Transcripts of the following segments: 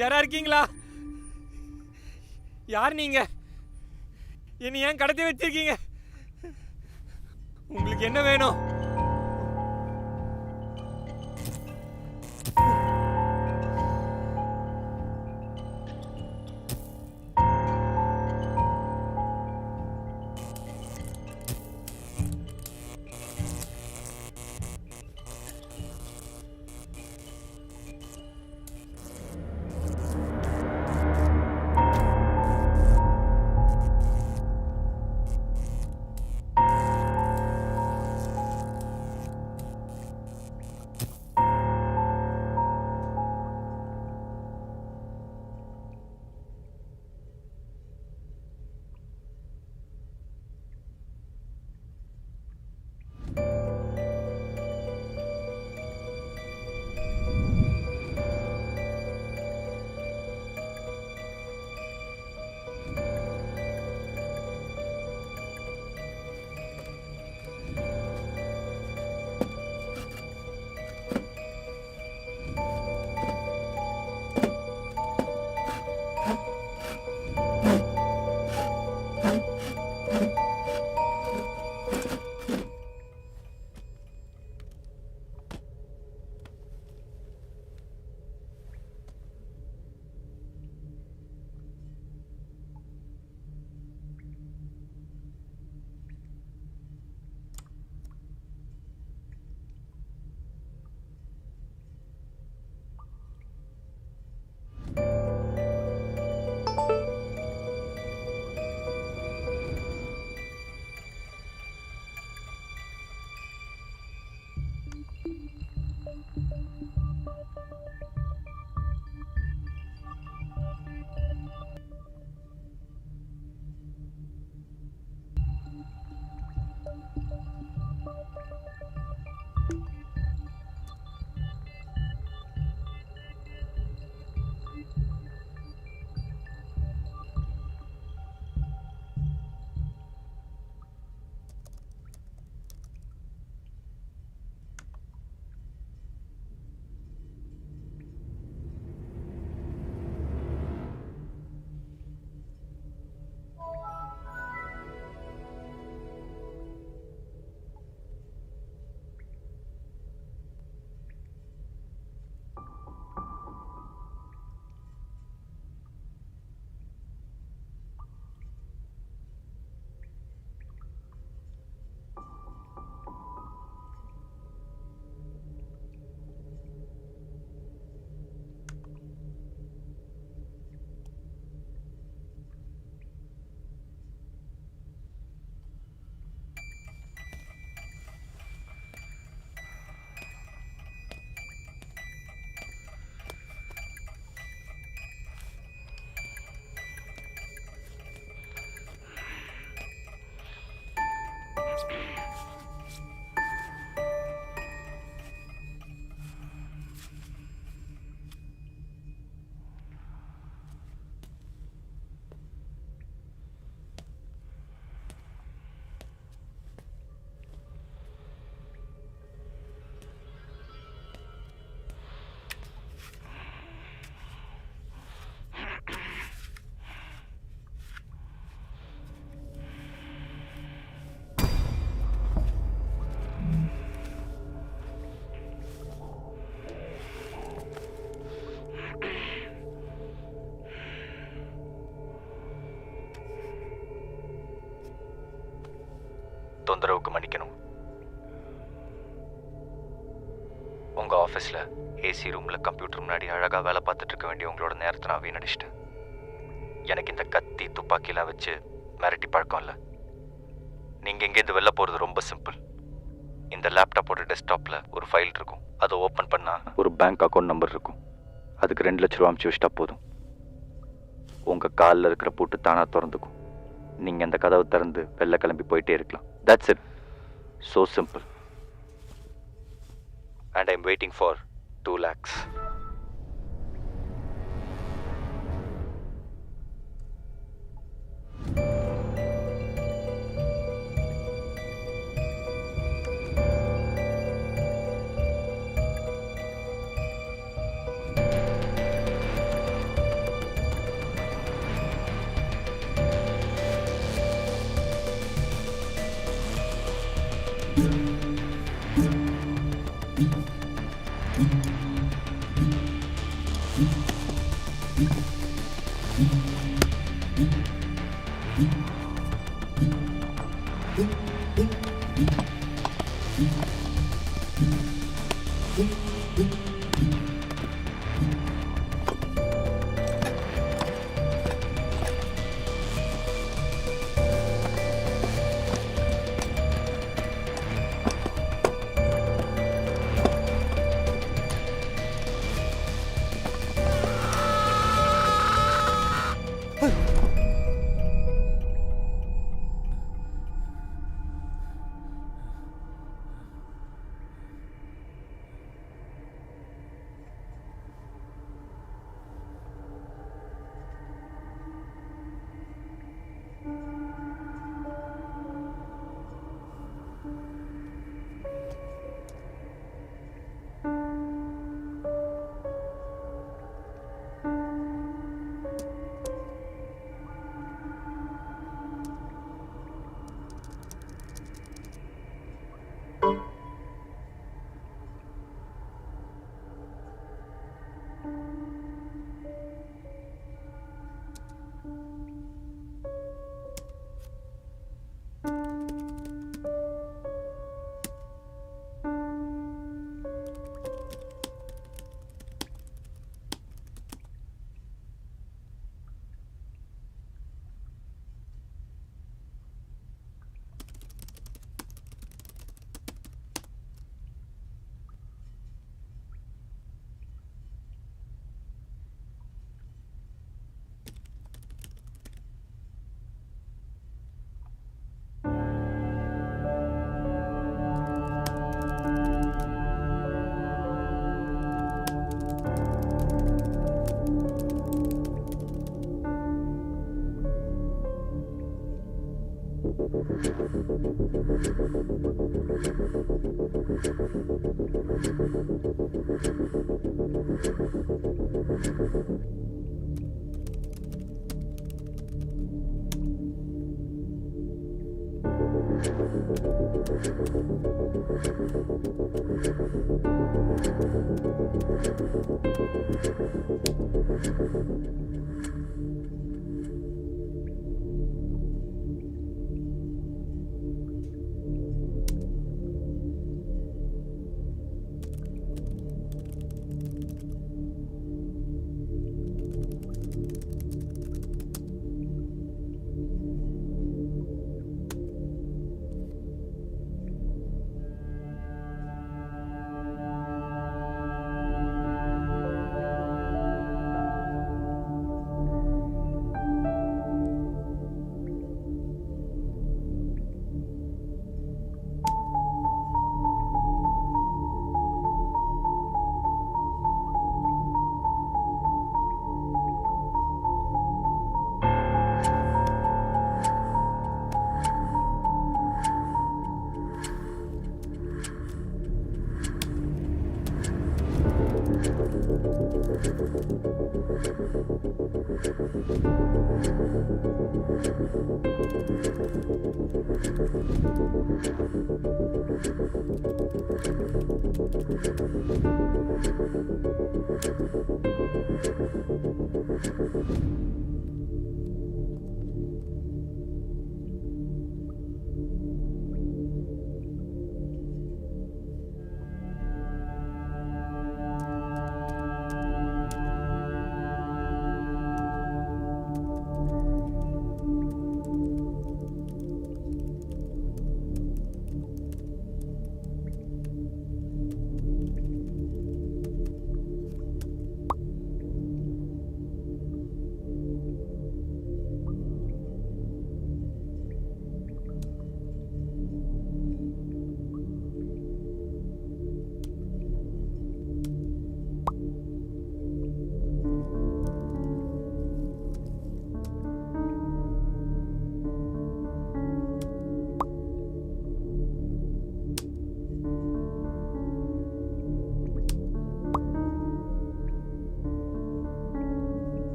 யாரா இருக்கீங்களா? யார் நீங்க? என்னை ஏன் கடத்தி வச்சிருக்கீங்க? உங்களுக்கு என்ன வேணும்? தொந்தரவுக்கு மன்னிக்கணும். உங்க ஆஃபீஸில் ஏசி ரூமில் கம்ப்யூட்டர் முன்னாடி அழகாக வேலை பார்த்துட்டு இருக்க வேண்டிய உங்களோட நேரத்தை நான் வீணடிச்சிட்டேன். எனக்கு இந்த கத்தி துப்பாக்கிலாம் வச்சு மிரட்டி பழக்கம் இல்லை. நீங்கள் எங்கேருந்து வெளில போகிறது ரொம்ப சிம்பிள். இந்த லேப்டாப்போட டெஸ்க்டாப்பில் ஒரு ஃபைல் இருக்கும். அதை ஓப்பன் பண்ணால் ஒரு பேங்க் அக்கௌண்ட் நம்பர் இருக்கும். அதுக்கு 2 லட்ச ரூபா அமுச்சு வச்சிட்டா போதும். உங்கள் காலில் இருக்கிற பூட்டு தானாக திறந்துக்கும். நீங்கள் அந்த கதவை திறந்து வெளில கிளம்பி போயிட்டே இருக்கலாம். That's it. So simple. And I'm waiting for 2 lakhs.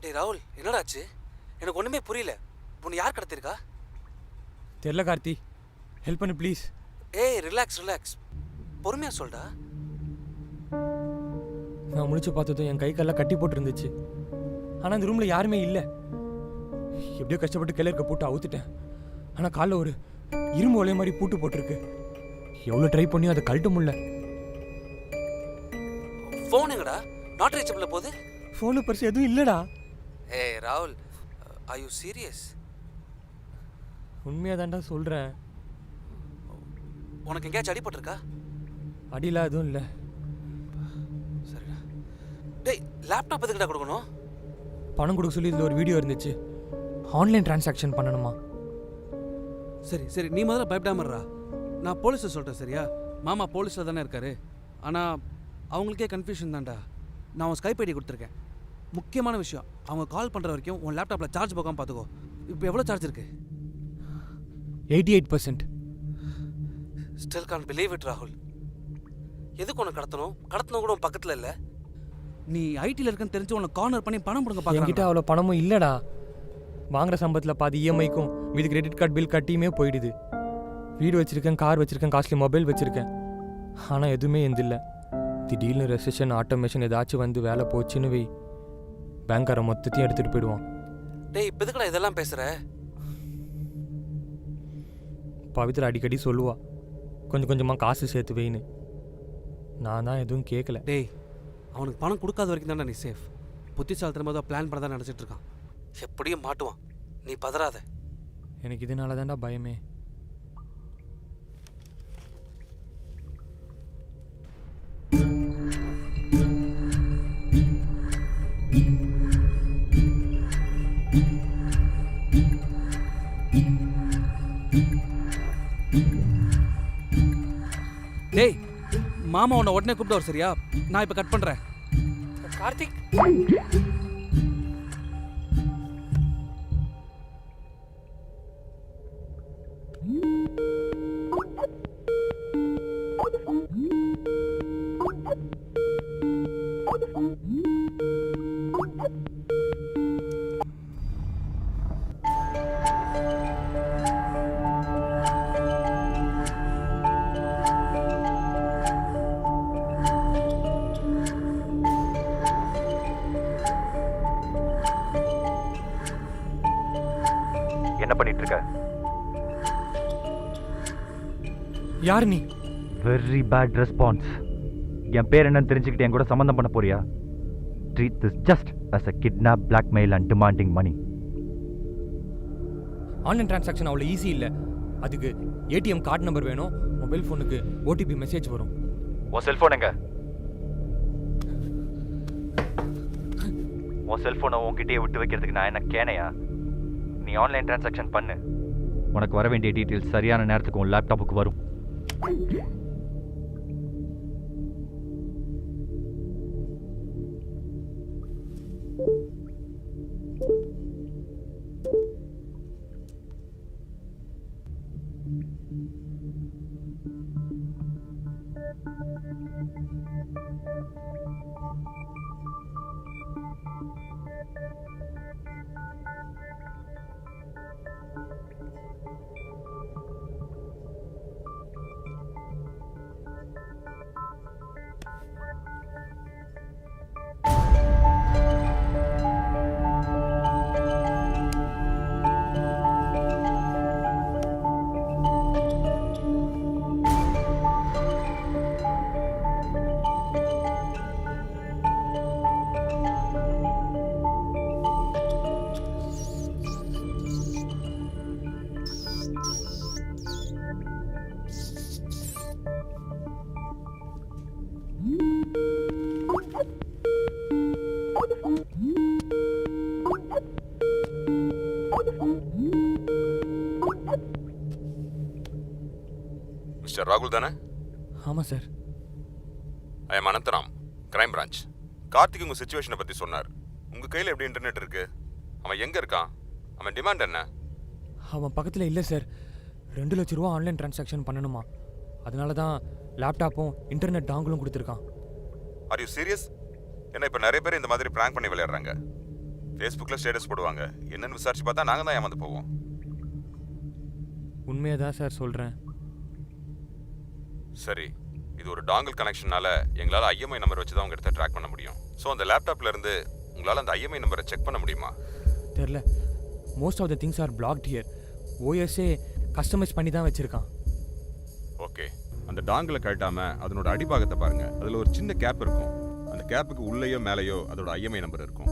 டேய் ராகுல், என்னடாச்சு? எனக்கு ஒன்றுமே புரியல. உன்னை யார் கடத்திருக்கா? தெரில கார்த்தி, ஹெல்ப் பண்ணு ப்ளீஸ். ஏய் ரிலாக்ஸ், பொறுமையாக சொல்டா. நான் முழிச்சு பார்த்ததும் என் கை காலெல்லாம் கட்டி போட்டுருந்துச்சு. ஆனால் அந்த ரூமில் யாருமே இல்லை. எப்படியோ கஷ்டப்பட்டு கிளர்க்க போட்டு அவுத்துட்டேன். ஆனால் காலில் ஒரு இரும்பு ஒலைய மாதிரி பூட்டு போட்டிருக்கு. எவ்வளோ ட்ரை பண்ணியும் அதை கழட்ட முடியல. ஃபோன் எங்கடா? நாட் ரீச்சபிள் போகுது. ஃபோனு பர்ஸ் எதுவும் இல்லைடா. ஏய் ராகுல், ஆர் யூ சீரியஸ்? உண்மையாக தான்டா சொல்கிறேன். உனக்கு எங்கேயாச்சும் அடிபட்டிருக்கா? அடிலாம் எதுவும் இல்லை. சரிடா. டேய் லேப்டாப் எதுக்குடா கொடுக்கணும்? பணம் கொடுக்க சொல்லி இதில் ஒரு வீடியோ இருந்துச்சு. ஆன்லைன் டிரான்சாக்ஷன் பண்ணணுமா? சரி நீ முதல்ல பயப்படாமறா. நான் போலீஸை சொல்கிறேன் சரியா? மாமா போலீஸில் தானே இருக்காரு. ஆனால் அவங்களுக்கே கன்ஃபியூஷன் தான்டா. நான் உன் ஸ்கைப் ஐடி கொடுத்துருக்கேன். முக்கியமான விஷயம், அவங்க கால் பண்ணுற வரைக்கும் உன் லேப்டாப்பில் சார்ஜ் போகாமல் பார்த்துக்கோ. இப்போ எவ்வளோ சார்ஜ் இருக்கு? 88%. ஸ்டில் கான் பிலீவ் இட் ராகுல். எதுக்கு உனக்கு கடத்தணும் கூட உன் பக்கத்தில் இல்லை. நீ ஐடியில் இருக்குன்னு தெரிஞ்சு உன்னை கார்னர் பண்ணி பணம் கொடுங்க பார்க்க. என்கிட்ட அவ்வளோ பணமும் இல்லைடா. வாங்குற சம்பளத்தில் பாதி இஎம்ஐக்கும் மீது கிரெடிட் கார்டு பில் கட்டியுமே போயிடுது. வீடு வச்சுருக்கேன், கார் வச்சுருக்கேன், காஸ்ட்லி மொபைல் வச்சுருக்கேன். ஆனால் எதுவுமே எந்தில்லை. திடீர்னு ரெசிஷன், ஆட்டோமேஷன் ஏதாச்சும் வந்து வேலை போச்சுன்னு வை, பேங்க்கார மொத்தத்தையும் எடுத்துகிட்டு போயிடுவான். டேய் இப்போ எதுக்குடா இதெல்லாம் பேசுகிற? பவித்ரா அடிக்கடி சொல்லுவா, கொஞ்சம் கொஞ்சமாக காசு சேர்த்து வைன்னு. நான் தான் எதுவும் கேட்கல. டேய் அவனுக்கு பணம் கொடுக்காத வரைக்கும் தானே நீ சேஃப். புத்திசாலித்தனமாக தான் பிளான் பண்ண தான் நினச்சிட்டு இருக்கான். எப்படியும் மாட்டுவான். நீ பதறாத. எனக்கு இதனால தான்டா பயமே. டேய் மாமா உன்னை உடனே கூப்பிட்டு சரியா? நான் இப்போ கட் பண்ணுறேன். கார்த்திக், என்ன பண்ணிட்டு இருக்க? யார் நீ? Very bad response. என் பேர் என்னன்னு தெரிஞ்சுக்கிட்டு என் கூட சம்மந்தம் பண்ண போறியா? Treat this just as a kidnap, blackmail and demanding money. Online transaction அவ்வளோ ஈஸி இல்லை. அதுக்கு ஏடிஎம் கார்டு நம்பர் வேணும், மொபைல் ஃபோனுக்கு ஓடிபி மெசேஜ் வரும். உன் செல்ஃபோன் எங்க? உன் செல்ஃபோனை உன்கிட்டயே விட்டு வைக்கிறதுக்கு நான் என்ன கேனையா? நீ ஆன்லைன் டிரான்சாக்ஷன் பண்ணு. உனக்கு வர வேண்டிய டீட்டெயில்ஸ் சரியான நேரத்துக்கு உன் லேப்டாப்புக்கு வரும். மிஸ்டர் ராகுல் தானே? ஆமாம் sir. I am Anantharam, crime branch. Karthik உங்கள் சுச்சுவேஷனை பற்றி சொன்னார். உங்கள் கையில் எப்படி இன்டர்நெட் இருக்கு? அவன் எங்கே இருக்கான்? அவன் டிமாண்ட் என்ன? அவன் பக்கத்தில் இல்லை சார். 2 லட்ச ரூபா ஆன்லைன் டிரான்சாக்ஷன் பண்ணணுமா. அதனால தான் லேப்டாப்பும் இன்டர்நெட் டாங்கிலும் கொடுத்துருக்கான். Are you serious? ஏன்னா இப்போ நிறைய பேர் இந்த மாதிரி ப்ராங்க் பண்ணி விளையாடுறாங்க. ஃபேஸ்புக்கில் ஸ்டேட்டஸ் போடுவாங்க. என்னன்னு விசாரிச்சு பார்த்தா நாங்கள் தான் ஏமாந்து போவோம். உண்மையை தான் சார் சொல்கிறேன். சரி, இது ஒரு டாங்கிள் கனெக்ஷனால எங்களால் ஐஎம்ஐ நம்பர் வச்சு தான் உங்கள் இடத்த ட்ராக் பண்ண முடியும். ஸோ அந்த லேப்டாப்ல இருந்து உங்களால் அந்த ஐஎம்ஐ நம்பரை செக் பண்ண முடியுமா? தெரில. Most of the things are blocked here. ஓஎஸ்ஏ கஸ்டமைஸ் பண்ணி தான் வச்சுருக்கான். ஓகே, அந்த டாங்கில் கழட்டாம அதனோட அடிபாகத்தை பாருங்க. அதில் ஒரு சின்ன கேப் இருக்கும். அந்த கேப்புக்கு உள்ளேயோ மேலேயோ அதோட ஐஎம்ஐ நம்பர் இருக்கும்.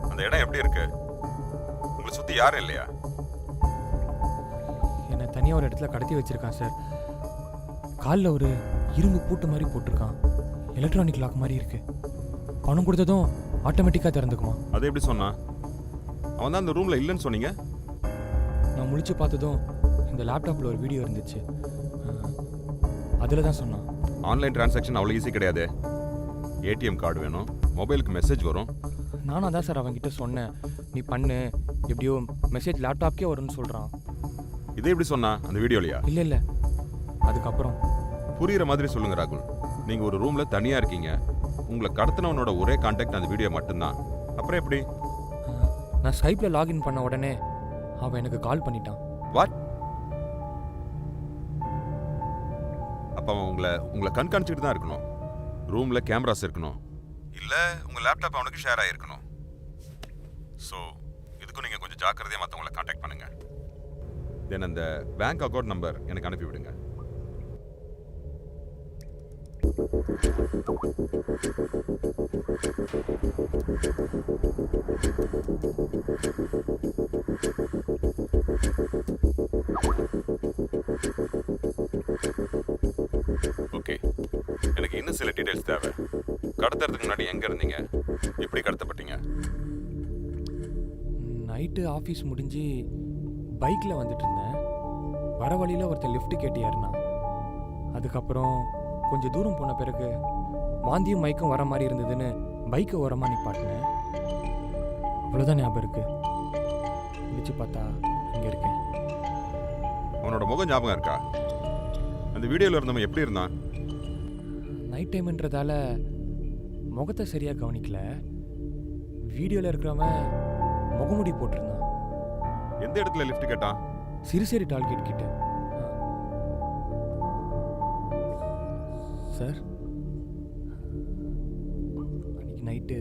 அந்த இடம் எப்படி இருக்கு? உங்களை சுத்தி யாரும் இல்லையா? என்னை தனியாக ஒரு இடத்துல கடத்தி வச்சுருக்கான் சார். காலில் ஒரு இரும்பு பூட்டு மாதிரி போட்டிருக்கான். எலக்ட்ரானிக் லாக் மாதிரி இருக்கு. பணம் கொடுத்ததும் ஆட்டோமேட்டிக்காக திறந்துக்குமா. அது எப்படி சொன்னா? அவன் தான் அந்த ரூம்ல இல்லைன்னு சொன்னீங்க. நான் முழிச்சு பார்த்ததும் இந்த லேப்டாப்பில் ஒரு வீடியோ இருந்துச்சு. அதில் தான் சொன்னான். ஆன்லைன் டிரான்சாக்ஷன் அவ்வளோ ஈஸி கிடையாது. ஏடிஎம் கார்டு வேணும், மொபைலுக்கு மெசேஜ் வரும். நானும் அதான் சார் அவன்கிட்ட சொன்னேன். நீ பண்ணு, எப்படியோ மெசேஜ் லேப்டாப்க்கே வரும்னு சொல்கிறான். இதே எப்படி சொன்னா அந்த வீடியோலையா? இல்லை இல்லை, அதுக்கப்புறம் புரியுற மாதிரி சொல்லுங்க ராகுல். நீங்க ஒரு ரூம்ல தனியா இருக்கீங்க. உங்களை கடத்தினவனோட ஒரே கான்டாக்ட் அந்த வீடியோ மட்டும்தான். அப்புறம் எப்படி? நான் ஸ்கைப்பில் லாகின் பண்ண உடனே அவன் எனக்கு கால் பண்ணிட்டான். வாட்? அப்ப அவன் உங்களை கண்காணிச்சுட்டு தான் இருக்கணும். ரூம்ல கேமராஸ் இருக்கணும், இல்ல உங்க லேப்டாப் அவனுக்கு ஷேர் ஆகிருக்கணும். ஸோ இதுக்கும் நீங்க கொஞ்சம் ஜாக்கிரதையா மற்றவங்களை கான்டாக்ட் பண்ணுங்க. தென் அந்த பேங்க் அக்கௌண்ட் நம்பர் எனக்கு அனுப்பி விடுங்க. ஓகே, எனக்கு இன்னும் சில டீடைல்ஸ் தேவை. கடத்துறதுக்கு முன்னாடி எங்க இருந்தீங்க? எப்படி கடத்தப்பட்டீங்க? நைட்டு ஆஃபீஸ் முடிஞ்சு பைக்கில் வந்துட்டு இருந்தேன். வர வழியில் ஒருத்தர் லிஃப்ட் கேட்டு ஏறினான். அதுக்கப்புறம் கொஞ்சம் தூரம் போன பிறகு வாந்தியும் மயக்கம் வர மாதிரி இருந்ததுன்னு பைக்கை ஓரமாக நிப்பாட்டினேன். அவ்வளோதான் ஞாபகம் இருக்கு. முடிச்சு பார்த்தா இங்கே இருக்கேன். அவனோட முகம் ஞாபகம் இருக்கா? அந்த வீடியோவில் இருந்தவன் எப்படி இருந்தான்? நைட் டைம்ன்றதால முகத்தை சரியாக கவனிக்கல. வீடியோவில் இருக்கிறவன் முகமுடி போட்டிருந்தான். எந்த இடத்துல லிஃப்ட் கேட்டான்? சிறுசேரி டால்கேட் கிட்ட. சார், அன்றைக்கி நைட்டு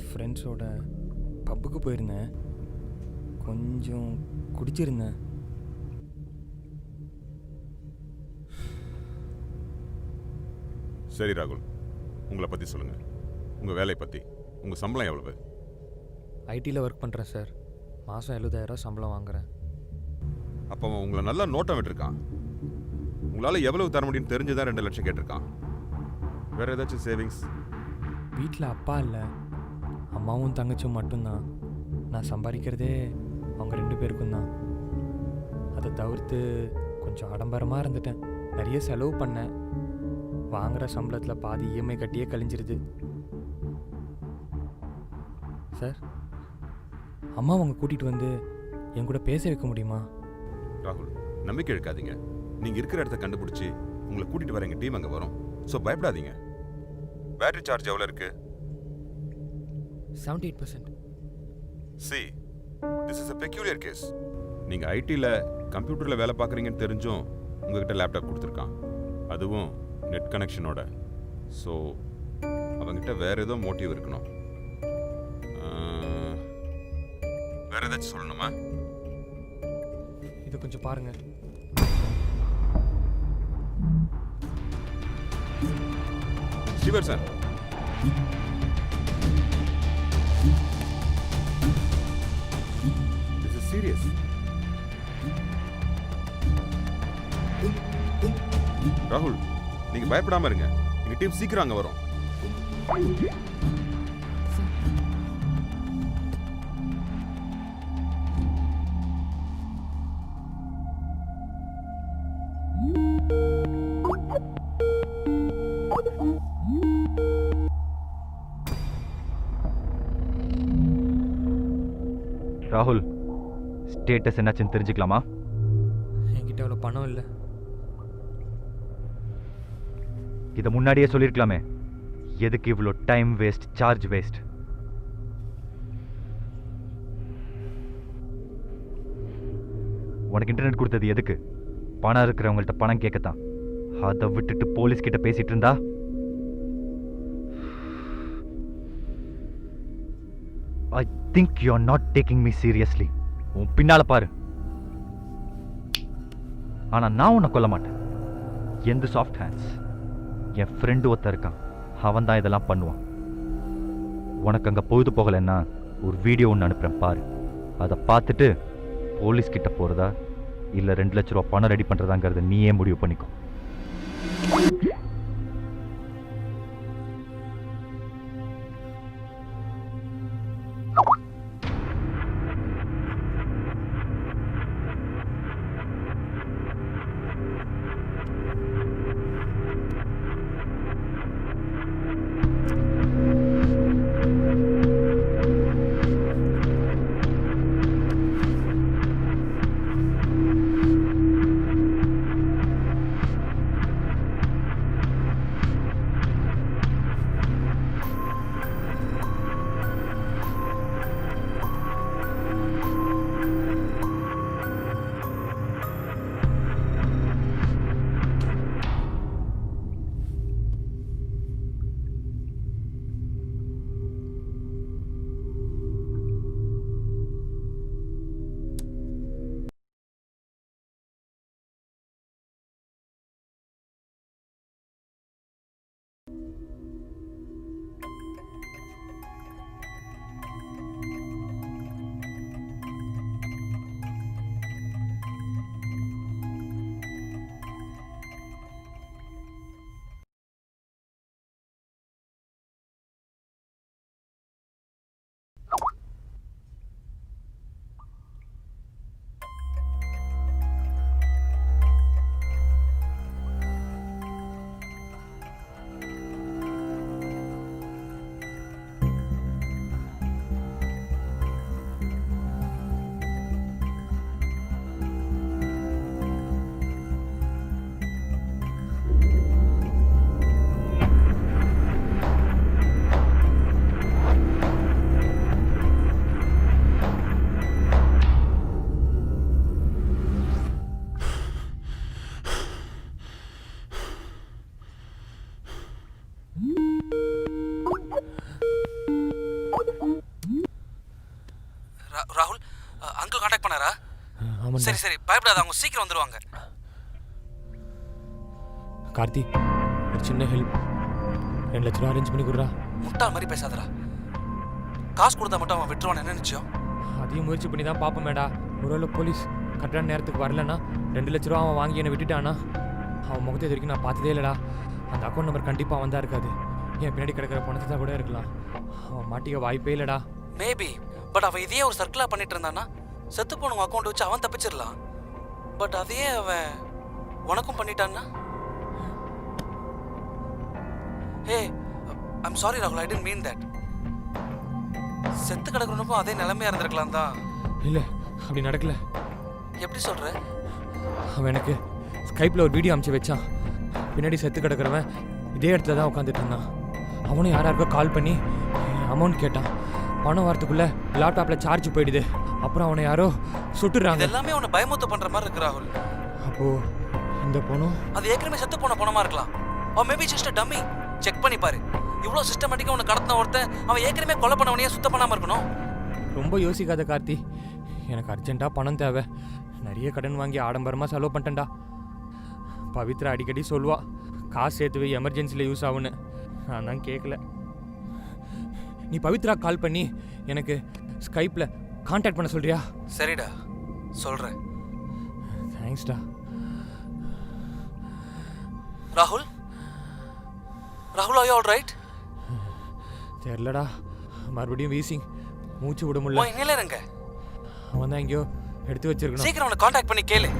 ஃப்ரெண்ட்ஸோட பப்புக்கு போயிருந்தேன். கொஞ்சம் குடிச்சிருந்தேன். சரி ராகுல், உங்களை பற்றி சொல்லுங்கள். உங்கள் வேலையை பற்றி. உங்கள் சம்பளம் எவ்வளவு? ஐடியில் ஒர்க் பண்ணுறேன் சார். மாதம் 70,000 சம்பளம் வாங்குகிறேன். அப்போ அவன் உங்களை நல்லா நோட்டம் விட்டுருக்கான். உங்களால் எவ்வளவு தர முடியும்னு தெரிஞ்சுதான் 2 லட்சம் கேட்டிருக்கான். வேறு ஏதாச்சும் சேவிங்ஸ்? வீட்டில் அப்பா இல்லை, அம்மாவும் தங்கச்சும் மட்டும்தான். நான் சம்பாதிக்கிறதே அவங்க 2 பேருக்கும் தான். அதை தவிர்த்து கொஞ்சம் ஆடம்பரமாக இருந்துட்டேன். நிறைய செலவு பண்ணேன். வாங்குகிற சம்பளத்தில் பாதி இஎம்ஐ கட்டியே கழிஞ்சிருது. சார், அம்மா அவங்க கூட்டிகிட்டு வந்து என் கூட பேச வைக்க முடியுமா? ராகுல், நம்பிக்கை எடுக்காதீங்க. நீங்கள் இருக்கிற இடத்த கண்டுபிடிச்சி உங்களை கூட்டிகிட்டு வர எங்கள் டீம் அங்கே வரும். ஸோ பயப்படாதீங்க. பேட்டரி சார்ஜ் எவ்வளோ இருக்கு? 78%. See, this is a peculiar case. நீங்கள் ஐடியில் கம்ப்யூட்டரில் வேலை பார்க்குறீங்கன்னு தெரிஞ்சும் உங்ககிட்ட லேப்டாப் கொடுத்துருக்கான். அதுவும் நெட் கனெக்ஷனோட. ஸோ அவங்ககிட்ட வேறு ஏதோ மோட்டிவ் இருக்கணும். வேறு ஏதாச்சும் சொல்லணுமா? இதை கொஞ்சம் பாருங்க. சிவர் சார், திஸ் இஸ் சீரியஸ். ராகுல், நீங்க பயப்படாம இருங்க. எங்க டீம் சீக்கிரம் அங்க வரும். ராகுல், ஸ்டேட்டஸ் என்னாச்சுன்னு தெரிஞ்சுக்கலாமா? என்கிட்ட அவ்வளோ பணம் இல்லை. இதை முன்னாடியே சொல்லியிருக்கலாமே. எதுக்கு இவ்வளோ டைம் வேஸ்ட், சார்ஜ் வேஸ்ட்? உனக்கு இன்டர்நெட் கொடுத்தது எதுக்கு? பணம் இருக்கிறவங்கள்ட்ட பணம் கேட்கத்தான். அதை விட்டுட்டு போலீஸ் கிட்ட பேசிட்டு இருந்தா I think you are not taking me seriously. உன் பின்னால பாரு. ஆனா நான் உன்னை கொல்ல மாட்டேன். எந்த சாஃப்ட் ஹேண்ட்ஸ். என் ஃப்ரெண்டு ஒருத்தன் இருக்கான், அவன் தான் இதெல்லாம் பண்ணுவான். உனக்கு அங்கே பொழுது போகலைன்னா ஒரு வீடியோ ஒன்று அனுப்புகிறேன் பாரு. அதை பார்த்துட்டு போலீஸ் கிட்ட போகிறதா இல்லை 2 லட்ச ரூபா பணம் ரெடி பண்ணுறதாங்கிறத நீயே முடிவு பண்ணிக்கோ. ராகுல், அங்கிள் காண்டாக்ட் பண்ணாரா? ஆமாம். சரி சரி, பயப்படாத, அவங்க சீக்கிரம் வந்துருவாங்க. கார்த்தி, ஒரு சின்ன ஹெல்ப். 2 லட்ச ரூபா அரேஞ்ச் பண்ணி கொடுறா. முட்டாள் மாதிரி பேசாதடா. காசு கொடுத்தா மட்டும் அவன் விட்டுருவான் என்ன நிச்சயம்? அதையும் முயற்சி பண்ணி தான் பார்ப்போமேடா. ஒருவேளை போலீஸ் கரெக்டான நேரத்துக்கு வரலன்னா 2 லட்ச ரூபா அவன் வாங்கி என்னை விட்டுட்டானா? அவன் முகத்தை இது வரைக்கும் நான் பார்த்ததே இல்லைடா. அந்த அக்கௌண்ட் நம்பர் கண்டிப்பாக அவன் தான் இருக்காது. என் பின்னாடி கிடக்கிற பணத்தை தான் கூட இருக்கலாம். அவன் மாட்டிக்க வாய்ப்பே இல்லைடா. மேபி. பட் அவன் இதையே ஒரு சர்க்கிளாக பண்ணிட்டு இருந்தானா செத்து போனவங்க அக்கௌண்ட் வச்சு அவன் தப்பிச்சிடலாம். பட் அதையே அவன் உனக்கும் பண்ணிட்டான்னா? ஹே, ஐம் சாரி ராகுல், ஐ டென்ட் மீன் தட். செத்து கிடக்கிறப்போ அதே நிலைமையா இருந்திருக்கலாம் தான். இல்லை, அப்படி நடக்கல. எப்படி சொல்ற? அவன் எனக்கு ஸ்கைப்பில் ஒரு வீடியோ அனுப்பிச்சு வச்சான். பின்னாடி செத்து கிடக்கிறவன் இதே இடத்துல தான் உட்காந்துட்டு இருந்தான். அவனும் யாராருக்கோ கால் பண்ணி அமௌண்ட் கேட்டான். பணம் வரத்துக்குள்ளே லேப்டாப்பில் சார்ஜ் போயிடுது. அப்புறம் அவனை யாரோ சுட்டுறாங்க. இது எல்லாமே அவனை பயமுத்த பண்ற மாதிரி இருக்கு ராகுல். அப்போது இந்த பணம் அது ஏற்கனவே செத்து போன பணமா இருக்கலாம். அவன் மேபி ஜஸ்ட் டம்மி. செக் பண்ணி பாரு. இவ்வளோ சிஸ்டமேட்டிக்காக உன்னை கடத்தின ஒருத்தன் அவன் ஏற்கனவே கொலை பண்ணவனையே சுத்தம் பண்ணாமல் இருக்கணும். ரொம்ப யோசிக்காத கார்த்தி. எனக்கு அர்ஜென்ட்டாக பணம் தேவை. நிறைய கடன் வாங்கி ஆடம்பரமாக செலவு பண்ணிட்டேன்டா. பவித்ரா அடிக்கடி சொல்லுவா காசு சேர்த்து வை எமர்ஜென்சியில் யூஸ் ஆகுன்னு. நான் தான் கேட்கல. நீ பவித்ரா கால் பண்ணி எனக்கு ஸ்கைப்பில் கான்டாக்ட் பண்ண சொல்றியா? சரிடா, சொல்கிறேன். தேங்க்ஸ்டா. ராகுல், ராகுல், ஆர் யூ ஆல் ரைட்? தெரிலடா, மறுபடியும் வீசிங், மூச்சு விட முடியல. இன்னில இருங்க, அவன் தான் எங்கேயோ எடுத்து வச்சிருக்கணும். சீக்கிரம் அவனை கான்டாக்ட் பண்ணி கேளு.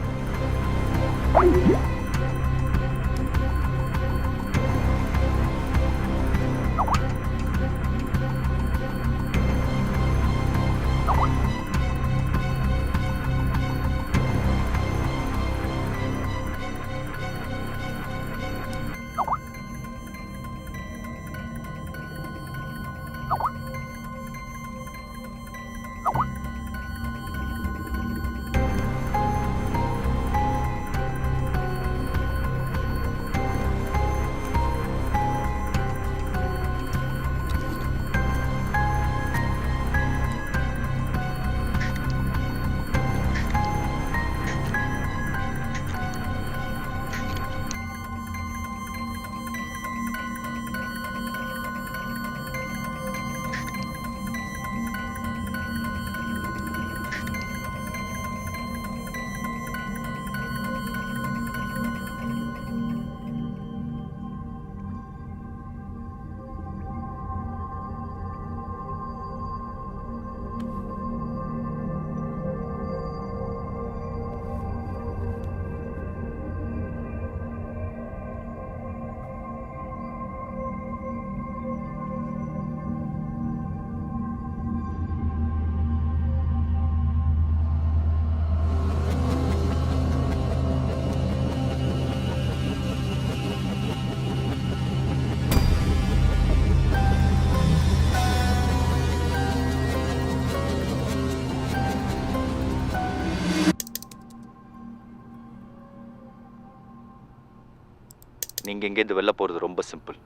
நீங்கள் இங்கேருந்து வெளில போகிறது ரொம்ப சிம்பிள்.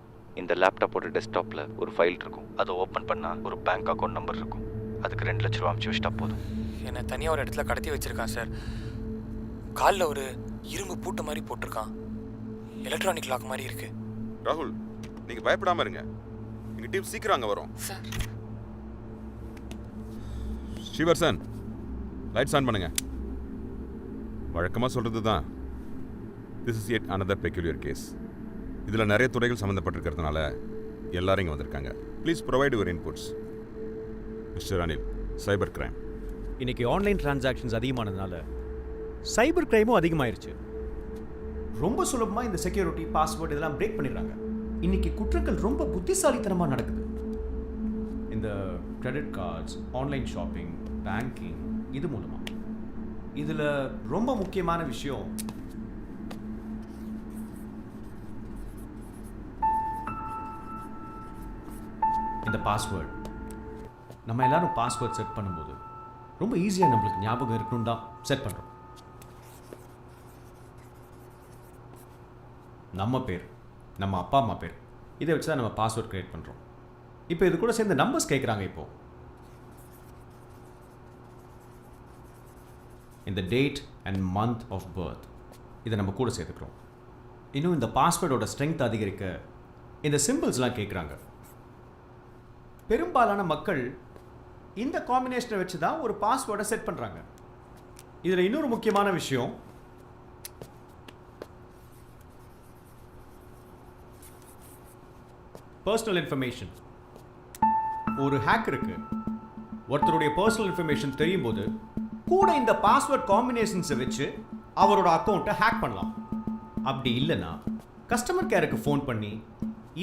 இந்த லேப்டாப்போட டெஸ்க்டாப்பில் ஒரு ஃபைல் இருக்கும். அதை ஓப்பன் பண்ணால் ஒரு பேங்க் அக்கௌண்ட் நம்பர் இருக்கும். அதுக்கு 2 லட்ச ரூபா அமுச்சு வச்சிட்டா போதும். என்னை தனியாக ஒரு இடத்துல கடத்தி வச்சிருக்கான் சார். காலில் ஒரு இரும்பு பூட்டு மாதிரி போட்டிருக்கான். எலக்ட்ரானிக் லாக் மாதிரி இருக்கு. ராகுல், நீங்கள் பயப்படாமல் இருங்க. எங்கள் டீம் சீக்கிரம் அங்கே வரும். சார், ஸ்ரீவர்சன், லைட்ஸ் ஆன் பண்ணுங்க. வழக்கமாக சொல்கிறது தான், this is yet another peculiar case. இதில் நிறைய துறைகள் சம்மந்தப்பட்டிருக்கிறதுனால எல்லாரும் இங்கே வந்திருக்காங்க. Please provide your inputs. Mister Anil, cyber crime. இன்னைக்கு ஆன்லைன் டிரான்சாக்ஷன்ஸ் அதிகமானதுனால சைபர் கிரைமும் அதிகமாயிருச்சு. ரொம்ப சுலபமாக இந்த செக்யூரிட்டி பாஸ்வேர்டு இதெல்லாம் பிரேக் பண்ணிடுறாங்க. இன்னைக்கு குற்றங்கள் ரொம்ப புத்திசாலித்தனமாக நடக்குது. இந்த credit cards, online shopping, banking, இது மூலமாக. இதில் ரொம்ப முக்கியமான விஷயம் இந்த பாஸ்வேர்டு. நம்ம எல்லாரும் பாஸ்வேர்ட் செட் பண்ணும்போது ரொம்ப ஈஸியாக நம்மளுக்கு ஞாபகம் இருக்கணும் தான் செட் பண்ணுறோம். நம்ம பேர், நம்ம அப்பா அம்மா பேர், இதை வச்சு தான் நம்ம பாஸ்வேர்ட் க்ரியேட் பண்ணுறோம். இப்போ இது கூட சேர்ந்து நம்பர்ஸ் கேட்குறாங்க. இப்போது இந்த date and month of birth இதை நம்ம கூட சேர்த்துக்கிறோம். இன்னும் இந்த பாஸ்வேர்டோட ஸ்ட்ரென்த் அதிகரிக்க இந்த சிம்பிள்ஸ்லாம் கேட்குறாங்க. பெரும்பாலான மக்கள் இந்த காம்பினேஷனை வச்சு தான் ஒரு பாஸ்வேர்டை செட் பண்ணுறாங்க. இதில் இன்னொரு முக்கியமான விஷயம், பர்சனல் இன்ஃபர்மேஷன். ஒரு ஹேக்கருக்கு ஒருத்தருடைய பர்சனல் இன்ஃபர்மேஷன் தெரியும் போது கூட இந்த பாஸ்வேர்ட் காம்பினேஷன்ஸை வச்சு அவரோட அக்கௌண்ட்டை ஹேக் பண்ணலாம். அப்படி இல்லைன்னா கஸ்டமர் கேருக்கு ஃபோன் பண்ணி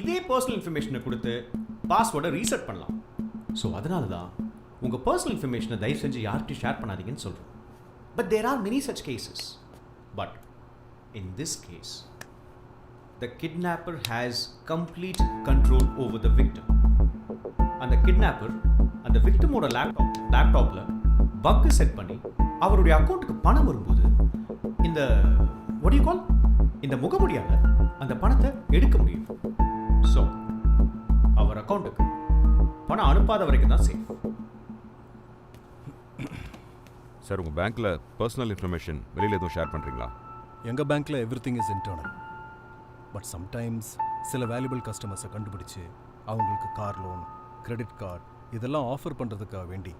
இதே பர்சனல் இன்ஃபர்மேஷனை கொடுத்து பாஸ்வேர்டை ரீசெட் பண்ணலாம். ஸோ அதனால தான் உங்கள் பர்சனல் இன்ஃபர்மேஷனை தயவு செஞ்சு யார்கிட்டையும் ஷேர் பண்ணாதீங்கன்னு சொல்கிறோம். But there are many such cases. But in this case the kidnapper has complete control over the victim. அந்த கிட்னாப்பர் அந்த விக்டிமோட லேப்டாப்ல பக் செட் பண்ணி அவருடைய அக்கௌண்ட்டுக்கு பணம் வரும்போது இந்த what do you call இந்த முகமூடியால அந்த பணத்தை எடுக்க முடியும். ஸோ அவர் அக்கௌண்ட்டுக்கு பணம் அனுப்பாத வரைக்கும் தான் சேஃப். சார் உங்கள் பேங்க்கில் பர்சனல் இன்ஃபர்மேஷன் வெளியில் எதுவும் ஷேர் பண்ணுறீங்களா? எங்கள் பேங்க்கில் everything is internal. But sometimes சில வேல்யூபிள் கஸ்டமர்ஸை கண்டுபிடிச்சு அவங்களுக்கு கார் லோன், கிரெடிட் கார்டு இதெல்லாம் ஆஃபர் பண்ணுறதுக்காக வேண்டி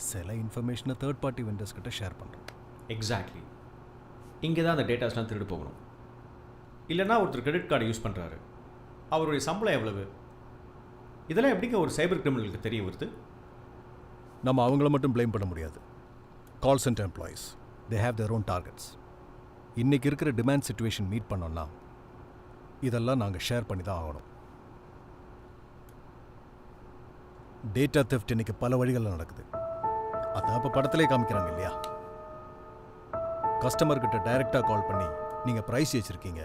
சில இன்ஃபர்மேஷனை தேர்ட் பார்ட்டி வெண்டர்ஸ் கிட்ட ஷேர் பண்ணுறோம். எக்ஸாக்ட்லி. இங்கே தான் அந்த டேட்டாஸ்லாம் திருடு போகணும். இல்லைன்னா ஒருத்தர் கிரெடிட் கார்டு யூஸ் பண்ணுறாரு, அவருடைய சம்பளம் எவ்வளவு, இதெல்லாம் எப்படிங்க ஒரு சைபர் கிரிமினலுக்கு தெரிய வருது? நம்ம அவங்கள மட்டும் ப்ளேம் பண்ண முடியாது. Call center employees they have their own targets. இன்றைக்கி இருக்கிற டிமாண்ட் சிச்சுவேஷன் மீட் பண்ணோன்னா இதெல்லாம் நாங்கள் ஷேர் பண்ணி தான் ஆகணும். டேட்டா தெஃப்ட் இன்னைக்கு பல வழிகளில் நடக்குது. அதான் இப்போ படத்திலே காமிக்கிறாங்க இல்லையா? கஸ்டமர்கிட்ட டைரெக்டாக கால் பண்ணி நீங்கள் ப்ரைஸ் வச்சுருக்கீங்க,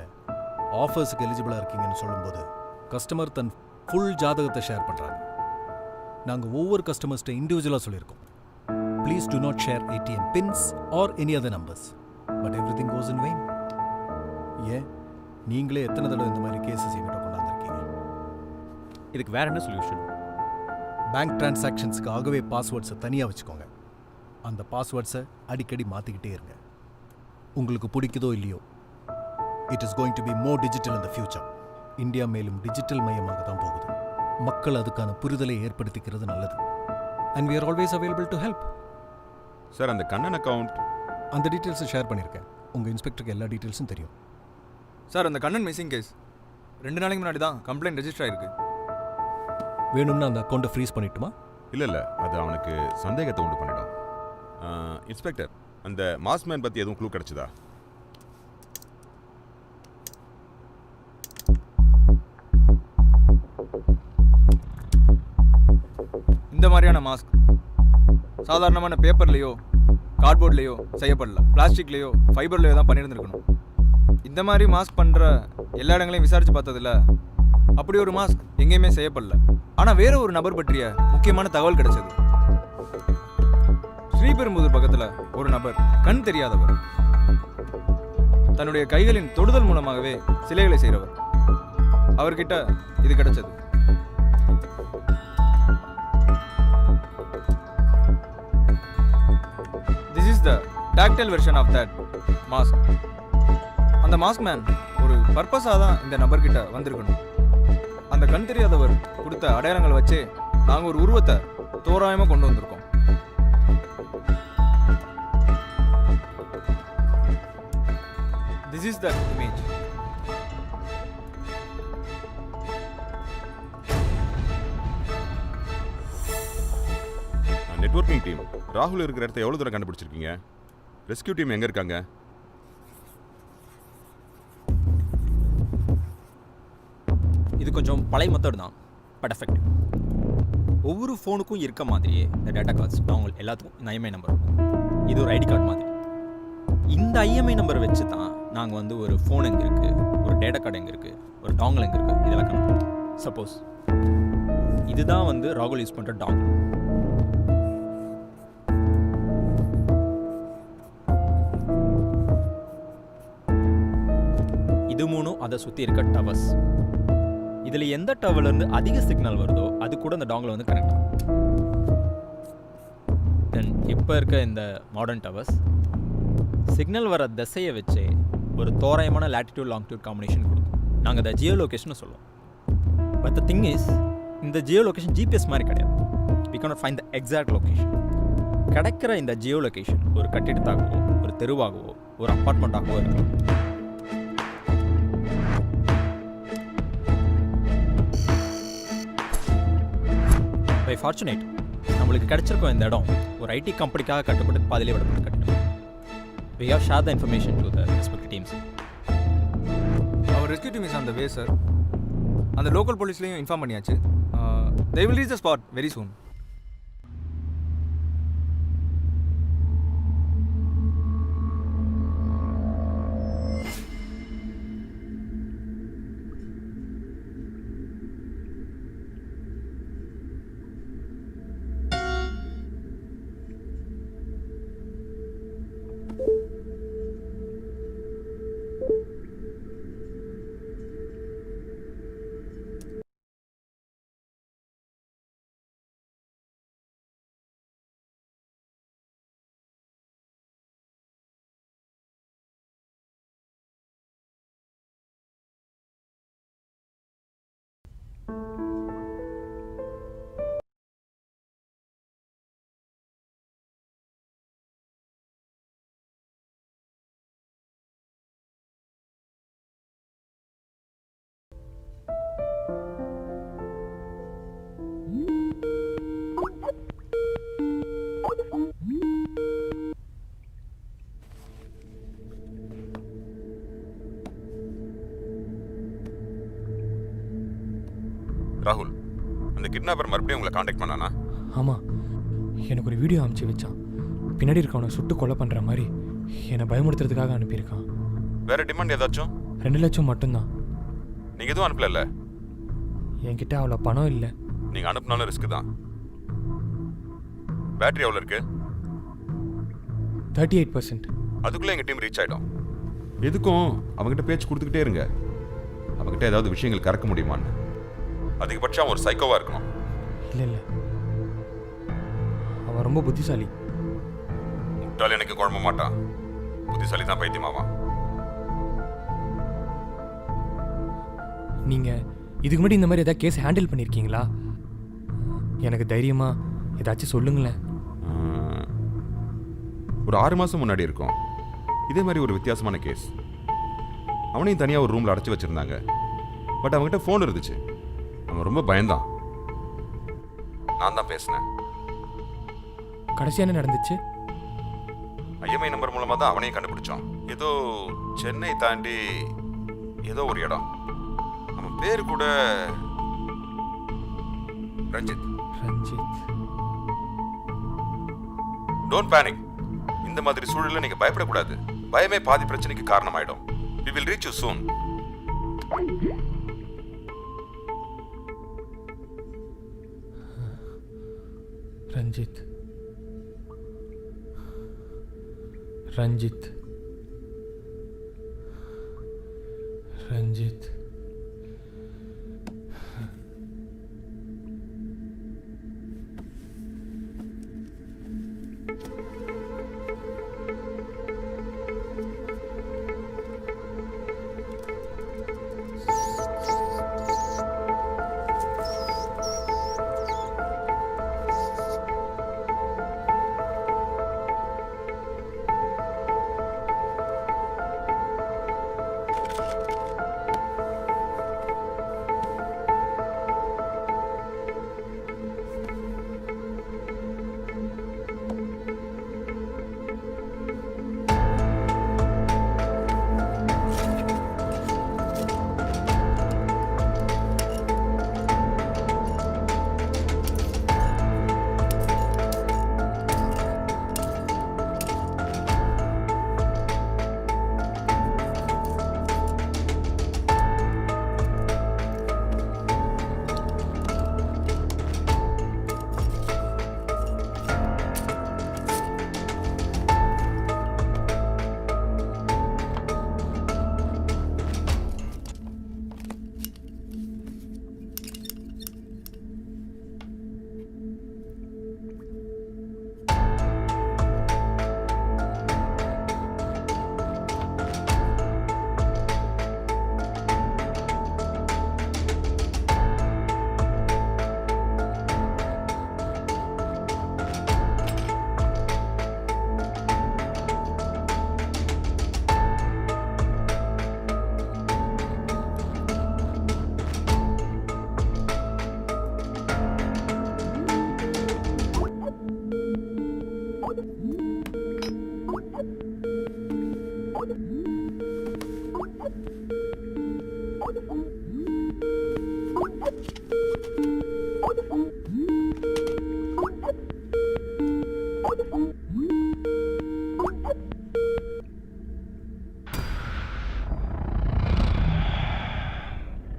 ஆஃபர்ஸுக்கு எலிஜிபிளாக இருக்கீங்கன்னு சொல்லும்போது கஸ்டமர் தன் ஃபுல் ஜாதகத்தை ஷேர் பண்ணுறாங்க. நாங்கள் ஒவ்வொரு கஸ்டமர்ஸ்ட்ட இண்டிவிஜுவலாக சொல்லியிருக்கோம், please to not share ATM pins or any other numbers. But every thing cos in vein. ஏன் நீங்களே எத்தனை தடவை இந்த மாதிரி கேசஸ் எங்கிட்ட கொண்டாந்துருக்கீங்க? இதுக்கு வேற என்ன சொல்யூஷன்? பேங்க் டிரான்சாக்ஷன்ஸுக்கு ஆகவே பாஸ்வேர்ட்ஸை தனியாக வச்சுக்கோங்க. அந்த பாஸ்வேர்ட்ஸை அடிக்கடி மாற்றிக்கிட்டே இருங்க. உங்களுக்கு பிடிக்குதோ இல்லையோ, it is going to be more digital in the future. India மேலும் டிஜிட்டல் மயமாக தான் போகுது. மக்கள் அதுக்கான புரிதலை ஏற்படுத்திக்கிறது நல்லது. And we are always available to help. Sir அந்த கண்ணன் அக்கவுண்ட் அந்த டீட்டெயில்ஸை ஷேர் பண்ணியிருக்கேன். உங்கள் இன்ஸ்பெக்டருக்கு எல்லா டீட்டெயில்ஸும் தெரியும். சார் அந்த கண்ணன் மிஸ்ஸிங் கேஸ் 2 நாளைக்கு முன்னாடி தான் கம்ப்ளைண்ட் ரெஜிஸ்டர் ஆயிருக்கு. வேணும்னா அந்த அக்கௌண்ட்டை ஃப்ரீஸ் பண்ணிட்டுமா? இல்லை அது அவனுக்கு சந்தேகத்தை உண்டு பண்ணிடும். இன்ஸ்பெக்டர், அந்த மாஸ்மேன் பற்றி எதுவும் க்ளூ கிடச்சிதா? இந்த மாதிரியான மாஸ்க் சாதாரணமான பேப்பர்லேயோ கார்ட்போர்ட்லேயோ செய்யப்படல, பிளாஸ்டிக்லேயோ ஃபைபர்லேயோ தான் பண்ணியிருந்துருக்கணும். இந்த மாதிரி மாஸ்க் பண்ணுற எல்லா இடங்களையும் விசாரித்து பார்த்ததில்ல, அப்படி ஒரு மாஸ்க் எங்கேயுமே செய்யப்படல. ஆனால் வேற ஒரு நபர் பற்றிய முக்கியமான தகவல் கிடைச்சது. ஸ்ரீபெரும்புதூர் பக்கத்தில் ஒரு நபர், கண் தெரியாதவர், தன்னுடைய கைகளின் தொடுதல் மூலமாகவே சிலைகளை செய்கிறவர். அவர்கிட்ட இது கிடைச்சது. This is the tactile version of that mask. அந்த மாஸ்க் மேன் ஒரு பர்பஸாக தான் இந்த நபர்கிட்ட வந்திருக்கணும். அந்த கண் தெரியாதவர் கொடுத்த அடையாளங்களை வச்சு நாங்கள் ஒரு உருவத்தை தோராயமாக கொண்டு வந்திருக்கோம். This is the image. Networking team ராகுல் இருக்கிற இடத்த எவ்வளோ தூரம் கண்டுபிடிச்சிருக்கீங்க? ரெஸ்கியூ டீம் எங்கே இருக்காங்க? இது கொஞ்சம் பழைய மெத்தட் தான், பட் எஃபெக்டிவ். ஒவ்வொரு ஃபோனுக்கும் இருக்க மாதிரியே இந்த டேட்டா கார்ட்ஸ் அவங்க எல்லாத்துக்கும் இந்த ஐஎம்ஐ நம்பர் இருக்கும். இது ஒரு ஐடி கார்டு மாதிரி. இந்த ஐஎம்ஐ நம்பரை வச்சு தான் நாங்கள் வந்து ஒரு ஃபோன் எங்கே இருக்குது, ஒரு டேட்டா கார்டு எங்கே இருக்குது, ஒரு டாங்கல் எங்கே இருக்குது, இதெல்லாம் கணக்கு. சப்போஸ் இதுதான் வந்து ராகுல் யூஸ் பண்ணுற டாங்கல். இது மூணும் அதை சுற்றி இருக்க டவர்ஸ். இதில் எந்த டவர்லேருந்து அதிக சிக்னல் வருதோ அது கூட இந்த டாங்கில் வந்து கனெக்ட் ஆகும். தென் இப்போ இருக்க இந்த மாடர்ன் டவர்ஸ் சிக்னல் வர திசையை வச்சு ஒரு தோராயமான லேட்டிடியூட் லாங்கிடியூட் காம்பினேஷன் கொடுக்கும். நாங்கள் அதை ஜியோ லொக்கேஷன் சொல்லுவோம். பட் த திங் இஸ், இந்த ஜியோ லொக்கேஷன் ஜிபிஎஸ் மாதிரி கிடையாது. We cannot find the exact location. கிடைக்கிற இந்த ஜியோ லொக்கேஷன் ஒரு கட்டிடத்தாகவோ, ஒரு தெருவாகவோ, ஒரு அப்பார்ட்மெண்ட்டாகவோ இருக்கலாம். பை ஃபார்ச்சுனேட் நம்மளுக்கு கிடைச்சிருக்கோம் இந்த இடம் ஒரு ஐடி கம்பெனிக்காக கட்டப்பட்டு பாதிலே விடப்பட்ட கட்டிடம். We have shared the information to the respective teams. Our rescue team is on the way, sir. அந்த லோக்கல் போலீஸ்லையும் இன்ஃபார்ம் பண்ணியாச்சு. They will reach the spot very soon. ராகுல், அந்த கிட்னாப்பர் மறுபடியும் உங்களை காண்டாக்ட் பண்ணானா? ஆமாம், எனக்கு ஒரு வீடியோ அனுப்பிச்சு வச்சான். பின்னாடி இருக்கவனை சுட்டு கொலை பண்ணுற மாதிரி என்னை பயமுறுத்துறதுக்காக அனுப்பியிருக்கான். வேற டிமாண்ட் ஏதாச்சும்? 2 லட்சம் மட்டும்தான். நீங்க எதுவும் அனுப்பல? என்கிட்ட அவ்வளோ பணம் இல்லை. நீங்க அனுப்புனாலும் ரிஸ்க் தான். பேட்டரி எவ்வளோ இருக்கு? 38%. அதுக்குள்ள எங்க டீம் ரீச் ஆயிடும். எதுக்கும் அவங்ககிட்ட பேச்சு கொடுத்துக்கிட்டே இருங்க. அவங்ககிட்ட ஏதாவது விஷயங்கள் கறக்க முடியுமான்னு. அதிகபட்சம் அவன் ஒரு சைக்கோவா இருக்கணும். இல்லை இல்லை, அவன் ரொம்ப புத்திசாலி. முட்டாள் எனக்கு குழம்ப மாட்டான், புத்திசாலி தான் பைத்தியமாவான். நீங்கள் இதுக்கு முன்னாடி இந்த மாதிரி ஏதாவது கேஸ் ஹேண்டில் பண்ணியிருக்கீங்களா? எனக்கு தைரியமாக ஏதாச்சும் சொல்லுங்களேன். ஒரு 6 மாதம் முன்னாடி இருக்கும், இதே மாதிரி ஒரு வித்தியாசமான கேஸ். அவனையும் தனியாக ஒரு ரூமில் அடைச்சி வச்சுருந்தாங்க. பட் அவங்ககிட்ட ஃபோன் இருந்துச்சு. அவன் ரொம்ப பயந்தான். நான் தான் பேசினேன். கடைசியாக என்ன நடந்துச்சு? ஐஎம்ஐ நம்பர் மூலமாக தான் அவனையும் கண்டுபிடிச்சோம். ஏதோ சென்னை தாண்டி ஏதோ ஒரு இடம். அவன் பேர் கூட ரஞ்சித். Don't panic. இந்த மாதிரி சூழலில் நீங்க பயப்படக்கூடாது. பயமே பாதி பிரச்சனைக்கு காரணமாயிடும். We will reach you soon. Ranjith Ranjith Ranjith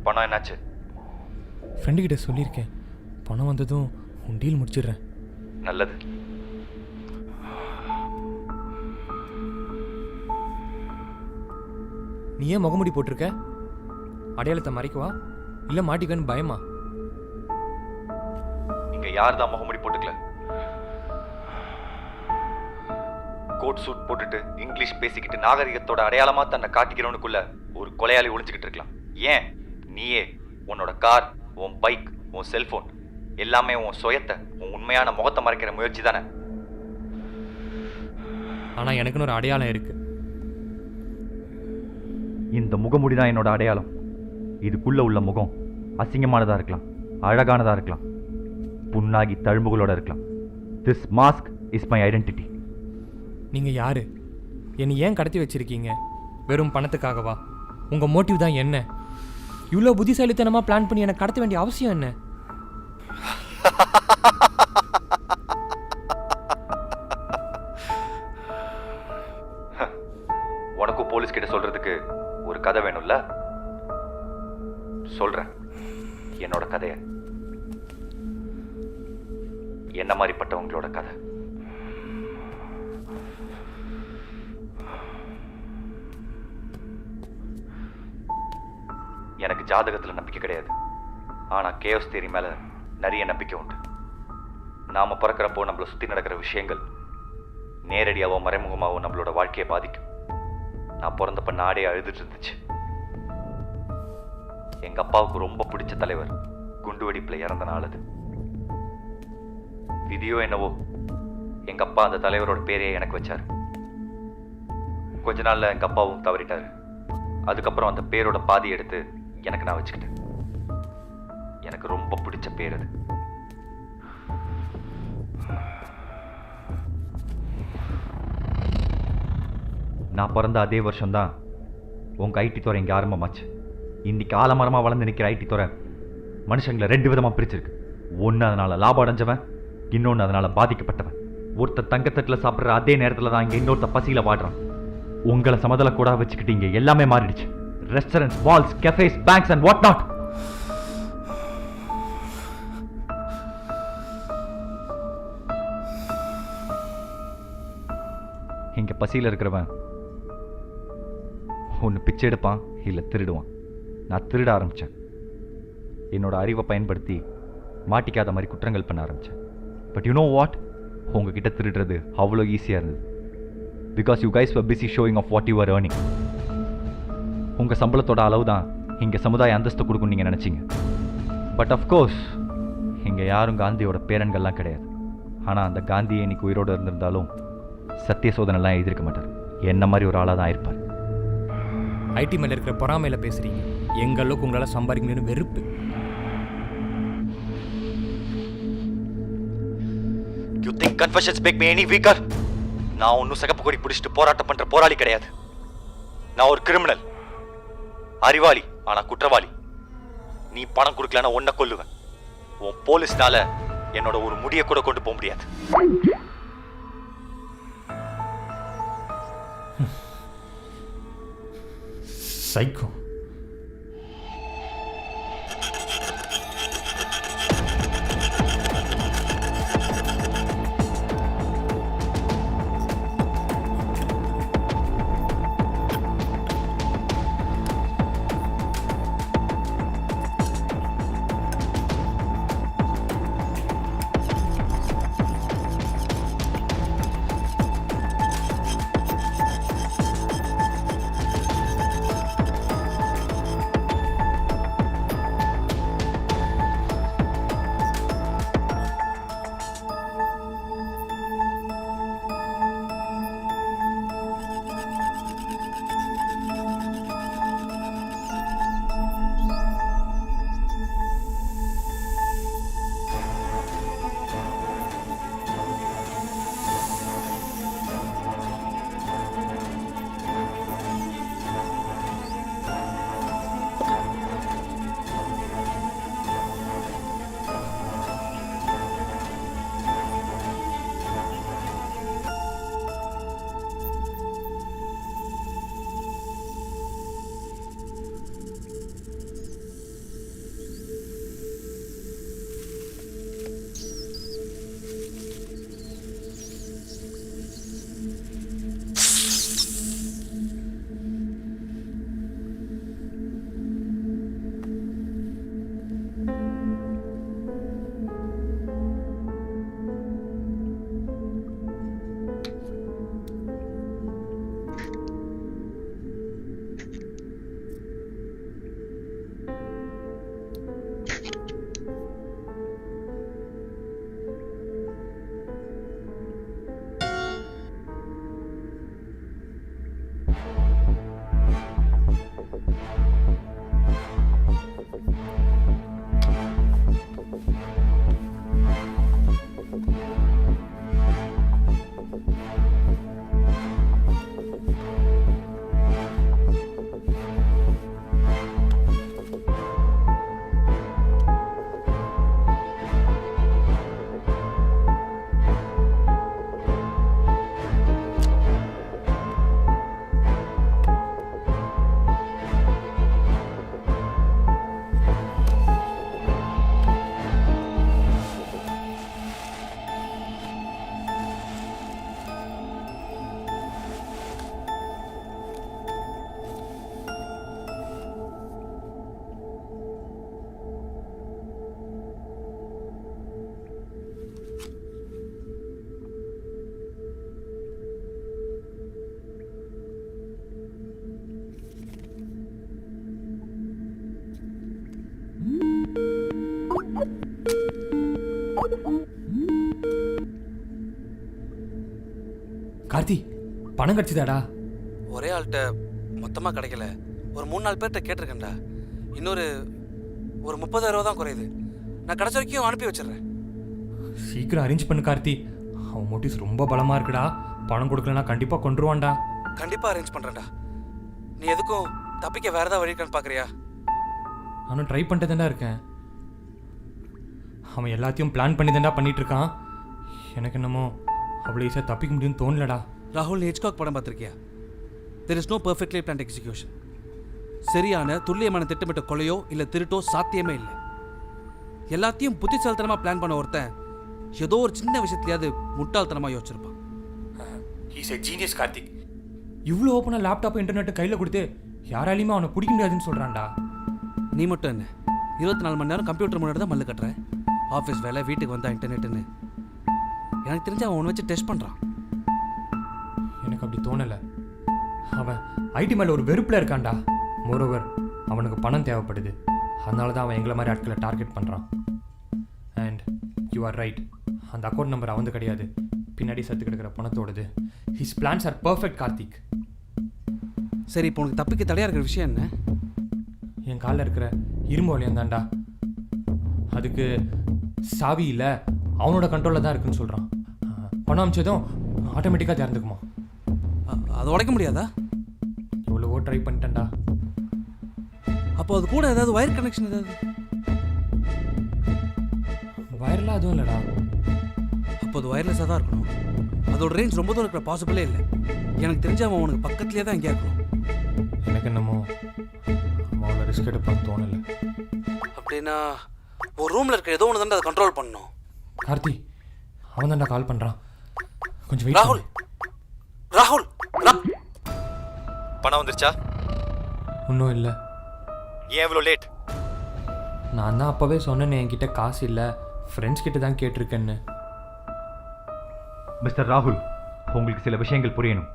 பணம் என்னாச்சு? ஃப்ரெண்டுக்கிட்ட சொல்லியிருக்கேன். பணம் வந்ததும் உன் டீல் முடிச்சிடுறேன். நல்லது. நீ ஏன் முகமுடி போட்டிருக்க? அடையாளத்தை மறைக்கவா இல்லை மாட்டிக்கன்னு பயமா? இங்க யார் தான் முகமுடி போட்டுக்கல. கோட் சூட் போட்டுட்டு இங்கிலீஷ் பேசிக்கிட்டு நாகரிகத்தோட அடையாளமா தன்னை காட்டிக்கிறவனுக்குள்ள ஒரு கொலையாளி ஒளிஞ்சுக்கிட்டு இருக்கலாம். ஏன் நீயே உன்னோட கார், உன் பைக், உன் செல்போன் எல்லாமே உன் சுயத்தை, உன் உண்மையான முகத்தை மறைக்கிற முயற்சி தானே. ஆனால் எனக்குன்னு ஒரு அடையாளம் இருக்கு. இந்த முகமுடி தான் என்னோட அடையாளம். இதுக்குள்ள உள்ள முகம் அசிங்கமானதாக இருக்கலாம், அழகானதாக இருக்கலாம், புண்ணாகி தழும்புகளோட இருக்கலாம். This mask is my identity. நீங்கள் யாரு? என்னை ஏன் கடத்தி வச்சிருக்கீங்க? வெறும் பணத்துக்காகவா? உங்கள் மோட்டிவ் தான் என்ன? இவ்வளோ புத்திசாலித்தனமாக பிளான் பண்ணி எனக்கு கடத்த வேண்டிய அவசியம் என்ன? உனக்கும் போலீஸ் கிட்ட சொல்றதுக்கு ஒரு கதை வேணும்ல? சொல்றேன் என்னோட கதைய. என்ன மாதிரிப்பட்டவங்களோட கதை. எனக்கு ஜாதகத்தில் நம்பிக்கை கிடையாது, ஆனா கேஸ் தியரி மேல நிறைய நம்பிக்கை உண்டு. நாம பிறக்கிறப்போ நம்மளை சுத்தி நடக்கிற விஷயங்கள் நேரடியாவோ மறைமுகமாவோ நம்மளோட வாழ்க்கையை பாதிக்கும். நான் பிறந்தப்ப நாடே அழுதுட்டு இருந்துச்சு. எங்க அப்பாவுக்கு ரொம்ப பிடிச்ச தலைவர் குண்டு வெடிப்புல இறந்த நாள் அது. விதியோ என்னவோ எங்க அப்பா அந்த தலைவரோட பேரையே எனக்கு வச்சாரு. கொஞ்ச நாள்ல எங்க அப்பாவும் தவறிட்டாரு. அதுக்கப்புறம் அந்த பேரோட பாதி எடுத்து எனக்கு நான் வச்சுக்கிட்டேன். எனக்கு ரொம்ப பிடிச்ச பேர் அது. நான் பிறந்த அதே வருஷம்தான் உங்க ஐடி துறை இங்கே ஆரம்பமாச்சு. இன்னைக்கு ஆலமரமாக வளர்ந்து நிற்கிற ஐடி துறை மனுஷங்களை 2 விதமாக பிரிச்சிருக்கு. ஒன்று அதனால லாபம் அடைஞ்சவன், இன்னொன்று அதனால பாதிக்கப்பட்டவன். ஒருத்தர் தங்கத்தட்டில் சாப்பிட்ற அதே நேரத்தில் தான் இங்கே இன்னொருத்த பசியில் வாடுறான். உங்களை சமதள கூட வச்சுக்கிட்டு இங்கே எல்லாமே மாறிடுச்சு. Restaurants, malls, cafes, banks and what not. இங்கே பசியில் இருக்கிறவன் ஒன்று பிச்சை எடுப்பான், இல்லை திருடுவான். நான் திருட ஆரம்பித்தேன். என்னோட அறிவை பயன்படுத்தி மாட்டிக்காத மாதிரி குற்றங்கள் பண்ண ஆரம்பித்தேன். பட் யூ நோ வாட், உங்ககிட்ட திருடுறது அவ்வளோ ஈஸியாக இருந்தது. Because you guys were busy showing off what you are earning. உங்கள் சம்பளத்தோட அளவு தான் இங்கே சமுதாய அந்தஸ்து கொடுக்குன்னு நீங்கள் நினச்சிங்க. பட் அஃப்கோர்ஸ் இங்கே யாரும் காந்தியோட பேரன்கள்லாம் கிடையாது. ஆனால் அந்த காந்தியை இன்னைக்கு உயிரோடு இருந்திருந்தாலும் சத்திய சோதனைலாம் எழுதியிருக்க மாட்டார். என்ன மாதிரி ஒரு ஆளாக தான் இருப்பார். ஐடி மேலே இருக்கிற பொறாமையில் பேசுகிறீங்க. எங்கள் அளவுக்கு உங்களால் சம்பாதிக்கணும்னு வெறுப்பு. You think confessions make me any weaker? நான் ஒன்றும் சிகப்பு கொடி பிடிச்சிட்டு போராட்டம் பண்ணுற போராளி கிடையாது. நான் ஒரு கிரிமினல், அறிவாளி, ஆனால் குற்றவாளி. நீ பணம் கொடுக்கலன்னா ஒன்றை கொல்லுவேன். உன் போலீஸ்னால என்னோட ஒரு முடியை கூட கொண்டு போக முடியாது. சைக்கோ. பணம் கிடச்சிதாடா? ஒரே ஆள்கிட்ட மொத்தமாக கிடைக்கல, ஒரு 3-4 பேர்கிட்ட கேட்டிருக்கேன்டா. இன்னொரு 30,000 தான் குறையுது. நான் கடைசி வரைக்கும் அனுப்பி வச்சிடுறேன். சீக்கிரம் அரேஞ்ச் பண்ணு கார்த்தி. அவன் மோட்டிவ்ஸ் ரொம்ப பலமாக இருக்குடா. பணம் கொடுக்கலனா கண்டிப்பாக கொண்டுருவான்டா. கண்டிப்பாக அரேஞ்ச் பண்ணுறேன்டா. நீ எதுக்கும் தப்பிக்க வேறு ஏதாவது வழி இருக்கான்னு பார்க்குறியா? நானும் ட்ரை பண்ணிட்டு தான்டா இருக்கேன். அவன் எல்லாத்தையும் பிளான் பண்ணி தான்டா பண்ணிட்டு இருக்கான். எனக்கு என்னமோ அவ்வளோ ஈஸியாக தப்பிக்க முடியும்னு தோணலடா. ராகுல், நீ ஹிட்ச்காக் படம் பார்த்துருக்கியா? There is no perfectly planned execution. சரியான துல்லியமான திட்டமிட்ட கொலையோ இல்லை திருட்டோ சாத்தியமே இல்லை. எல்லாத்தையும் புத்திசாலித்தனமாக பிளான் பண்ண ஒருத்தன் ஏதோ ஒரு சின்ன விஷயத்துலையாவது முட்டாள்தனமாக யோசிச்சிருப்பான். He's a genius Karthik. இவ்வளோ ஓப்பனாக லேப்டாப் இன்டர்நெட்டை கையில் கொடுத்து யாராலையுமே அவனை பிடிக்க முடியாதுன்னு சொல்கிறான்டா. நீ மட்டும் என்ன 24 மணி நேரம் கம்ப்யூட்டர் முன்னாடி தான் மல்லு கட்டுற? ஆஃபீஸ் வேலை, வீட்டுக்கு வந்தா இன்டர்நெட்டுன்னு. எனக்கு தெரிஞ்சு அவன் ஒன்று வச்சு டெஸ்ட் பண்ணுறான். எனக்கு அப்படி தோணலை. அவன் ஐடி மேலே ஒரு வெறுப்பில் இருக்கான்டா. மோரோவர் அவனுக்கு பணம் தேவைப்படுது. அதனால தான் அவன் எங்களை மாதிரி ஆட்களை டார்கெட் பண்ணுறான். அண்ட் யூ ஆர் ரைட், அந்த அக்கௌண்ட் நம்பர் அவந்து கிடையாது, பின்னாடி சத்து கிடக்கிற பணத்தோடது. His plans are perfect Karthik. சரி, இப்போ உனக்கு தப்பிக்க தடையாக இருக்கிற விஷயம் என்ன? என் காலில் இருக்கிற இரும்பு வளையம் தான்டா. அதுக்கு சாவி இல்லை, அவனோட கண்ட்ரோலில் தான் இருக்குன்னு சொல்கிறான். பணம் அமிச்சதும் ஆட்டோமேட்டிக்காக திறந்துக்குமா? அதை உடைக்க முடியாதா? எவ்வளவோ ட்ரை பண்ணிட்டேன்டா. அப்போ அது கூட ஏதாவது வயர் கனெக்ஷன் ஏதாவது? வயர்லாம் அதுவும் இல்லைடா. அப்போ அது வயர்லெஸ்ஸாக தான் இருக்கணும். அதோட ரேஞ்ச் ரொம்ப தூரம் இருக்கிற பாசிபிளே இல்லை. எனக்கு தெரிஞ்ச அவன் உனக்கு பக்கத்துலேயே தான் எங்கேயா இருக்கணும். எனக்கு என்னமோ அவ்வளோ ரிஸ்க் எடுப்பான்னு தோணலை. அப்படின்னா ஒரு ரூமில் இருக்கிற ஏதோ ஒன்று தான் அதை கண்ட்ரோல் பண்ணணும். கார்த்தி, அவன் தான்டா கால் பண்ணுறான். கொஞ்சம் வெயிட் ராகுல், ராகுல், பணம் வந்துருச்சா? இன்னும் இல்லை. ஏன் இவ்வளோ லேட்? நான் தான் அப்போவே சொன்னேன்னு என்கிட்ட காசு இல்லை, ஃப்ரெண்ட்ஸ் கிட்ட தான் கேட்டிருக்கேன்னு. மிஸ்டர் ராகுல், உங்களுக்கு சில விஷயங்கள் புரியணும்.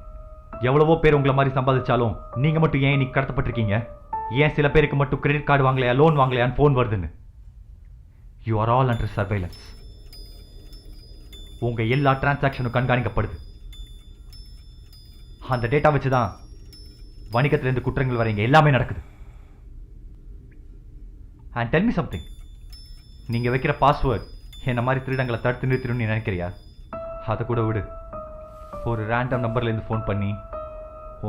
எவ்வளவோ பேர் உங்களை மாதிரி சம்பாதிச்சாலும் நீங்கள் மட்டும் ஏன் இன்னைக்கு கடத்தப்பட்டிருக்கீங்க? ஏன் சில பேருக்கு மட்டும் கிரெடிட் கார்டு வாங்கலையா, லோன் வாங்கலையான்னு ஃபோன் வருதுன்னு? You are all under surveillance. உங்கள் எல்லா டிரான்சாக்ஷனும் கண்காணிக்கப்படுது. அந்த டேட்டா வச்சு தான் வணிகத்திலேருந்து குற்றங்கள் வர இங்கே எல்லாமே நடக்குது. அண்ட் டெல் மீ சம்திங், நீங்கள் வைக்கிற பாஸ்வேர்ட் என்ன மாதிரி திருடங்களை தடுத்து நிறுத்திடும்னு நீ நினைக்கிறியா? அதை கூட விடு. ஒரு ரேண்டம் நம்பர்லேருந்து ஃபோன் பண்ணி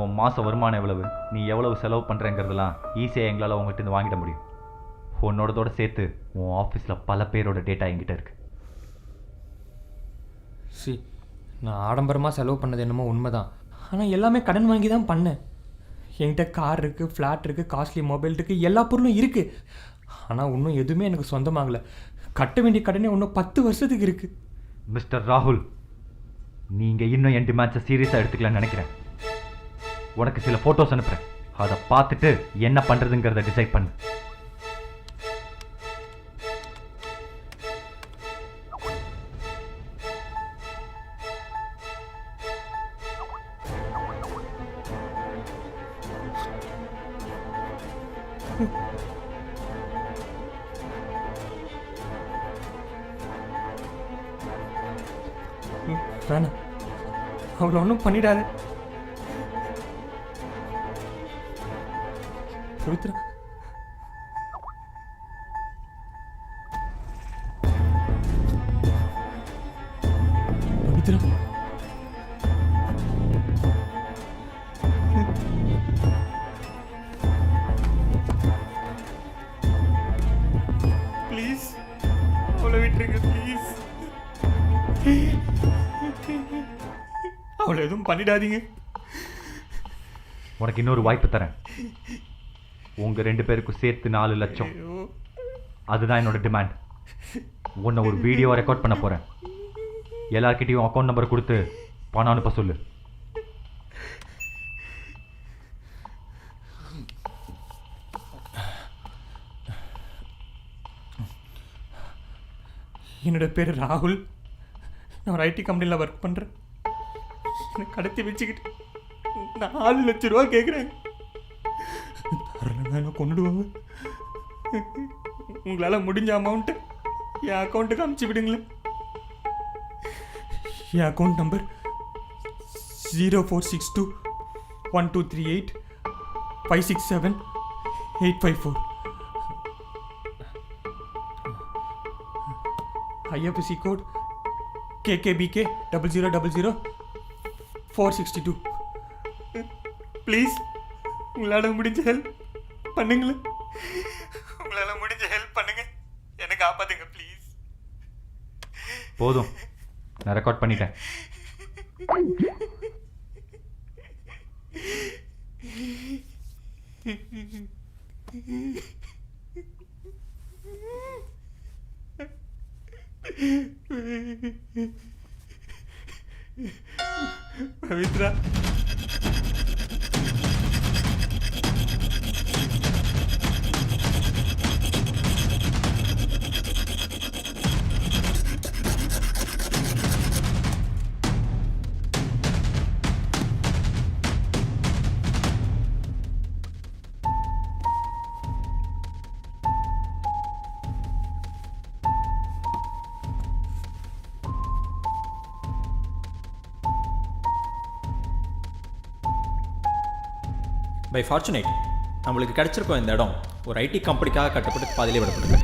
உன் மாத வருமானம் எவ்வளவு, நீ எவ்வளவு செலவு பண்ணுறங்கிறதெல்லாம் ஈஸியாக எங்களால் உங்கள்கிட்ட வாங்கிட முடியும். உன்னோடதோடு சேர்த்து உன் ஆஃபீஸில் பல பேரோட டேட்டா என்கிட்ட இருக்கு. நான் ஆடம்பரமாக செலவு பண்ணது என்னமோ உண்மைதான். ஆனால் எல்லாமே கடன் வாங்கி தான் பண்ணேன். என்கிட்ட கார் இருக்குது, ஃப்ளாட் இருக்குது, காஸ்ட்லி மொபைல் இருக்குது, எல்லா பொருளும் இருக்குது. ஆனால் இன்னும் எதுவுமே எனக்கு சொந்தமாகலை. கட்ட வேண்டிய கடனே இன்னும் 10 வருஷத்துக்கு இருக்குது. மிஸ்டர் ராகுல், நீங்கள் இன்னும் என் டிமாண்ட்ஸை சீரியஸாக எடுத்துக்கலான்னு நினைக்கிறேன். உனக்கு சில ஃபோட்டோஸ் அனுப்புகிறேன், அதை பார்த்துட்டு என்ன பண்ணுறதுங்கிறத டிசைட் பண்ணு. வேணாம், அவளை ஒன்றும் பண்ணிடாது. பவித்ரா, பவித்ரா, ப்ளீஸ் அவளை விட்டுருங்க, ப்ளீஸ். அவளை எதுவும் பண்ணிடாதீங்க. உனக்கு இன்னொரு வாய்ப்பு தரேன். உங்கள் 2 பேருக்கும் சேர்த்து 4 லட்சம். அதுதான் என்னோட டிமாண்ட். உன்னை ஒரு வீடியோவை ரெக்கார்ட் பண்ண போகிறேன். எல்லார்கிட்டையும் அக்கௌண்ட் நம்பர் கொடுத்து பணம் அனுப்ப சொல்லு. என்னோட பேர் ராகுல். நான் ஒரு ஐடி கம்பெனியில் ஒர்க் பண்ணுறேன். என்னை கடத்தி வச்சுக்கிட்டு 4 லட்ச ரூபா கேட்குறேன். தரலன்னா என்ன கொண்டுடுவாங்க. உங்களால் முடிஞ்ச அமௌண்ட்டு என் அக்கௌண்ட்டுக்கு அனுப்பிச்சி விடுங்களேன். என் account number 0462 1238 567 854. IFSC code KKBK 0000 462. Please உங்களால் முடிஞ்ச ஹெல்ப் பண்ணுங்களேன். உங்களால் முடிஞ்ச ஹெல்ப் பண்ணுங்க, என்னை காப்பாத்துங்க ப்ளீஸ். போதும், நான் ரெக்கார்ட் பண்ணிட்டேன். பவித்ரா, பை ஃபார்ச்சுனேட் நம்மளுக்கு கிடச்சிருக்கோம் இந்த இடம் ஒரு ஐடி கம்பெனிக்காக கட்டப்பட்டு பாதியிலே விடப்பட்டு.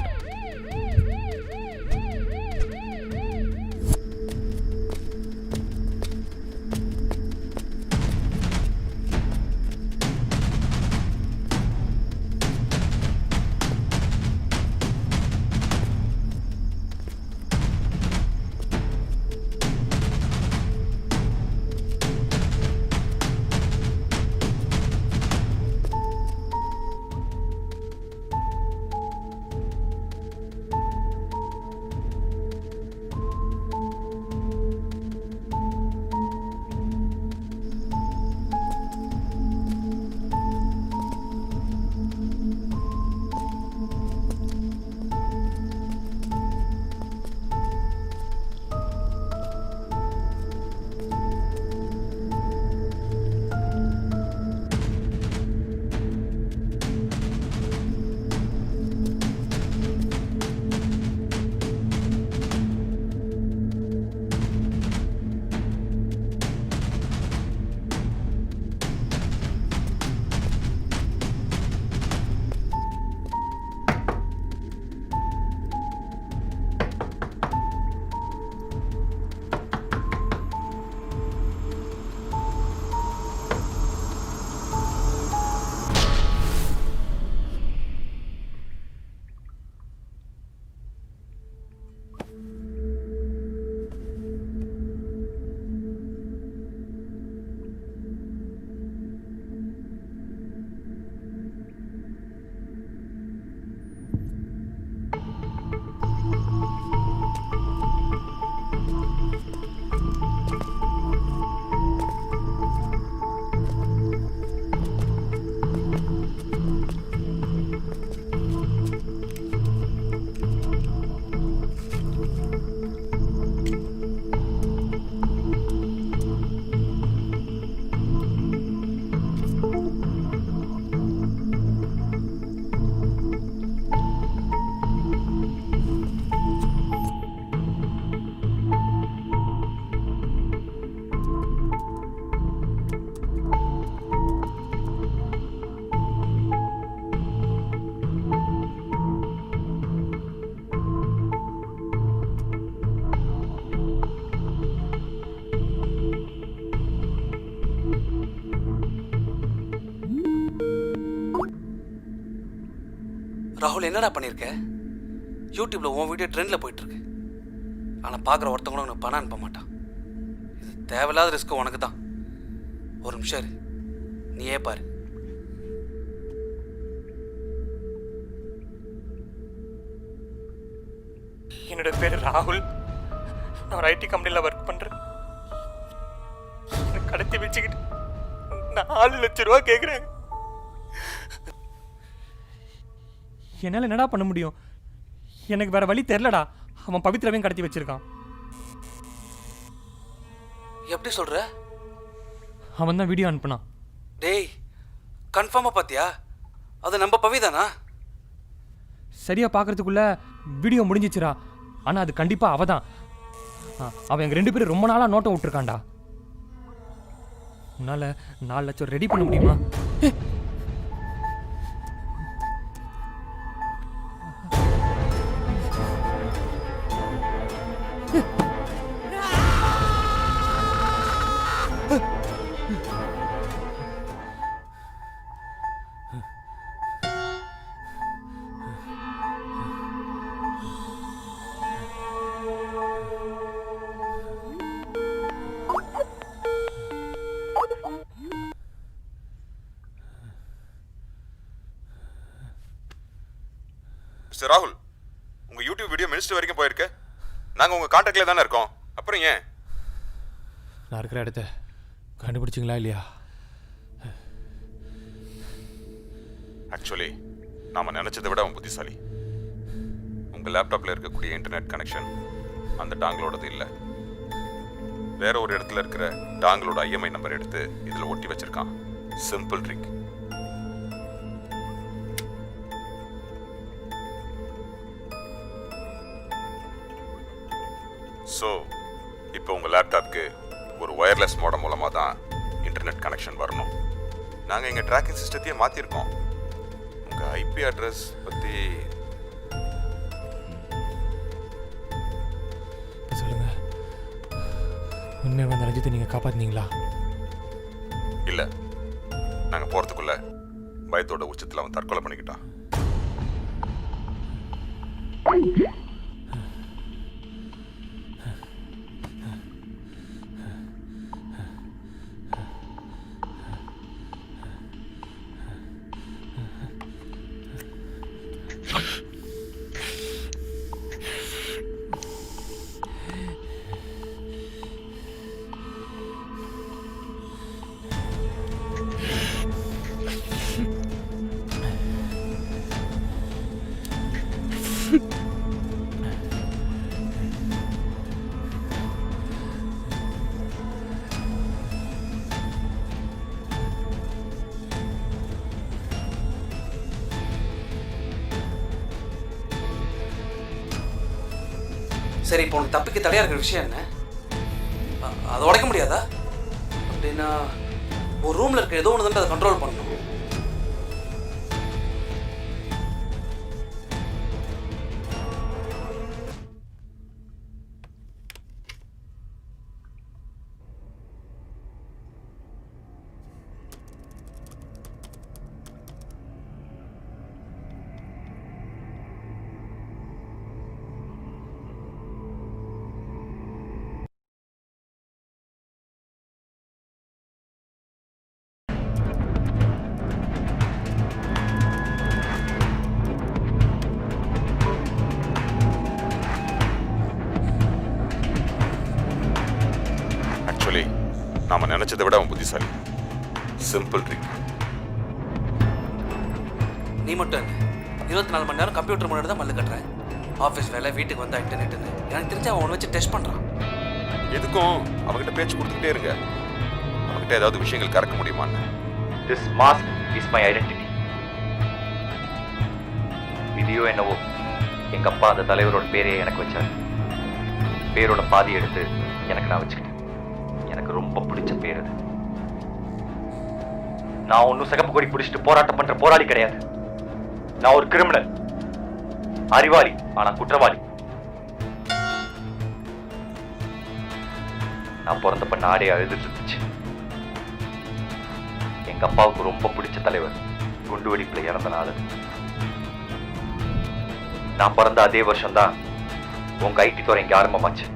ராகுல், என்னடா பண்ணியிருக்க? யூடியூப்ல உன் வீடியோ ட்ரெண்டில் போயிட்டு இருக்கு. ஆனால் பார்க்குற ஒருத்தவங்களும் உனக்கு பணம் அனுப்ப மாட்டான். இது தேவையில்லாத ரிஸ்க் உனக்கு தான். ஒரு நிமிஷம் இரு, நீயே பாரு. என்னோட பேர் ராகுல். நான் ஒரு ஐடி கம்பெனியில் ஒர்க் பண்ணுறேன். கடத்தி வச்சுக்கிட்டு 4 லட்சம் ரூபா கேட்குறாங்க. என்னால் என்னடா பண்ண முடியும்? எனக்கு வேற வழி தெரிலடா. அவன் பவித்ராவையும் கடத்தி வச்சிருக்கான். எப்படி சொல்ற? அவன் தான் வீடியோ அனுப்புனான். டேய், கன்ஃபார்மாக பார்த்தியா? அது நம்ம பவிதானா? சரியா பார்க்கறதுக்குள்ள வீடியோ முடிஞ்சிச்சுரா. ஆனால் அது கண்டிப்பாக அவ தான். அவன் எங்கள் 2 பேரும் ரொம்ப நாளாக நோட்டம் விட்டுருக்கான்டா. உன்னால் 4 லட்சம் ரெடி பண்ண முடியுமா? மிஸ்டர் ராகுல், உங்கள் யூடியூப் வீடியோ மினிஸ்டர் வரைக்கும் போயிருக்கு. நாங்கள் உங்கள் கான்டாக்டில் தானே இருக்கோம். அப்புறம் ஏன் நான் இருக்கிற இடத்த கண்டுபிடிச்சிங்களா இல்லையா? ஆக்சுவலி நாம் நினச்சதை விட அவன் புத்திசாலி. உங்கள் லேப்டாப்பில் இருக்கக்கூடிய இன்டர்நெட் கனெக்ஷன் அந்த டாங்களோடது இல்லை. வேற ஒரு இடத்துல இருக்கிற டாங்களோட ஐஎம்ஐ நம்பர் எடுத்து இதில் ஒட்டி வச்சிருக்கான். Simple trick. ஸோ இப்போ உங்கள் லேப்டாப்க்கு ஒரு ஒயர்லெஸ் மோடம் மூலமாக தான் இன்டர்நெட் கனெக்ஷன் வரணும். நாங்கள் எங்கள் ட்ராக்கிங் சிஸ்டத்தையே மாற்றிருக்கோம். உங்கள் ஐபி அட்ரஸ் பற்றி சொல்லுங்கள், உண்மையாக அந்த ரஞ்சித்தை நீங்கள் காப்பாற்றினீங்களா? இல்லை, நாங்கள் போகிறதுக்குள்ள பயத்தோட உச்சத்தில் அவன் தற்கொலை பண்ணிக்கிட்டான். சரி, இப்போ உனக்கு தப்பிக்க தடையாக இருக்கிற விஷயம் என்ன? அதை உடைக்க முடியாதா? அப்படின்னா ஒரு ரூமில் இருக்க ஏதோ ஒன்று தான் அதை கண்ட்ரோல் பண்ணணும். நாம நினைச்சதை விட அவன் புத்திசாலி. Simple trick. நீ மட்டும் என்ன 24 மணி நேரம் கம்ப்யூட்டர் முன்னாடி தான் மல்லு கட்டுறேன். ஆஃபீஸ் வேலை, வீட்டுக்கு வந்தா இன்டர்நெட்னு. எனக்கு தெரிஞ்சு அவன் வச்சு டெஸ்ட் பண்ணுறான். எதுக்கும் அவங்ககிட்ட பேச்சு கொடுத்துக்கிட்டே இருங்க. அவங்ககிட்ட ஏதாவது விஷயங்கள் கறக்க முடியுமான்னு. This mask is my identity. விதியோ என்னவோ எங்கள் அப்பா அந்த தலைவரோட பேரையே எனக்கு வச்சார். பேரோட பாதி எடுத்து எனக்கு நான் வச்சுக்கிட்டேன். எனக்கு ரொம்ப பிடிச்ச பேர் அது. நான் ஒன்றும் சிகப்பு கொடி பிடிச்சிட்டு போராட்டம் பண்ற போராளி கிடையாது. நான் ஒரு கிரிமினல், அறிவாளி, ஆனா குற்றவாளி. நான் பிறந்தப்ப நாடே அழுதுட்டு இருந்துச்சு. எங்க அப்பாவுக்கு ரொம்ப பிடிச்ச தலைவர் குண்டு வெடிப்புல இறந்த நாள் அது. நான் பிறந்த அதே வருஷம்தான் உங்க ஐடி துறை இங்க ஆரம்பமாச்சு.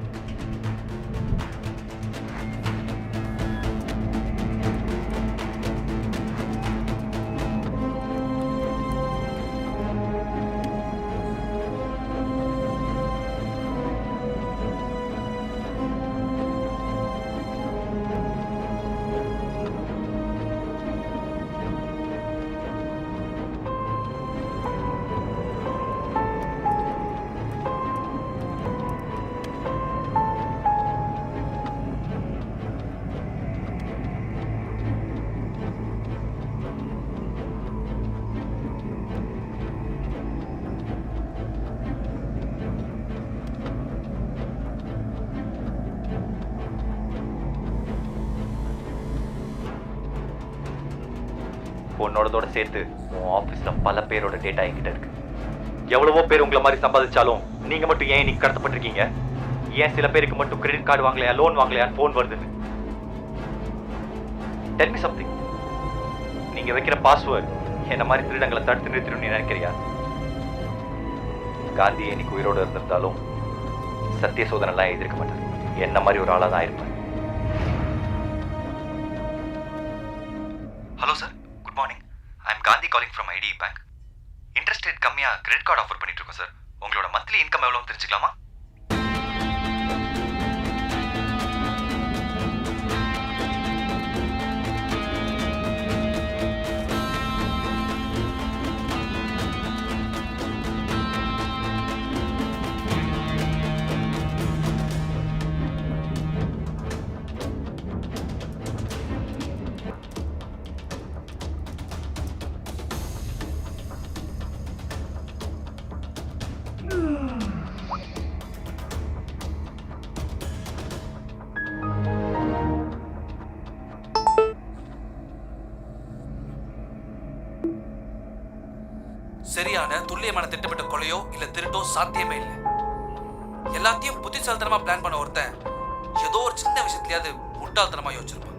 உன்னோடதோட சேர்த்து உன் ஆஃபீஸில் பல பேரோட டேட்டா என்கிட்ட இருக்கு. எவ்வளவோ பேர் உங்களை மாதிரி சம்பாதிச்சாலும் நீங்கள் மட்டும் ஏன் இன்னைக்கு கடத்தப்பட்டிருக்கீங்க? ஏன் சில பேருக்கு மட்டும் கிரெடிட் கார்டு வாங்கலையா, லோன் வாங்கலையான்னு ஃபோன் வருதுன்னு? Tell me something. நீங்கள் வைக்கிற பாஸ்வேர்ட் என்ன மாதிரி திருடங்களை தடுத்து நிறுத்திடும் நீ நினைக்கிறியா? காந்தி இன்னைக்கு உயிரோடு இருந்திருந்தாலும் சத்திய சோதனைலாம் எழுதியிருக்க மாட்டார். என்ன மாதிரி ஒரு ஆளாக தான் இருப்பேன். Hello sir, good morning. I am Gandhi calling from ID bank. Interest rate கம்மியாக கிரெடிட் கார்டு ஆஃபர் பண்ணிட்டு இருக்கோம் சார். உங்களோட மந்த்லி இன்கம் எவ்வளோன்னு தெரிஞ்சுக்கலாமா? சரியான துல்லியமான திட்டமிட்ட கொலையோ இல்ல திருட்டோ சாத்தியமே இல்லை. எல்லாத்தையும் புத்திசாலித்தனமா பிளான் பண்ண ஒருத்தன் ஏதோ ஒரு சின்ன விஷயத்துலயாவது முட்டாள்தனமா யோசிச்சிருப்பான்.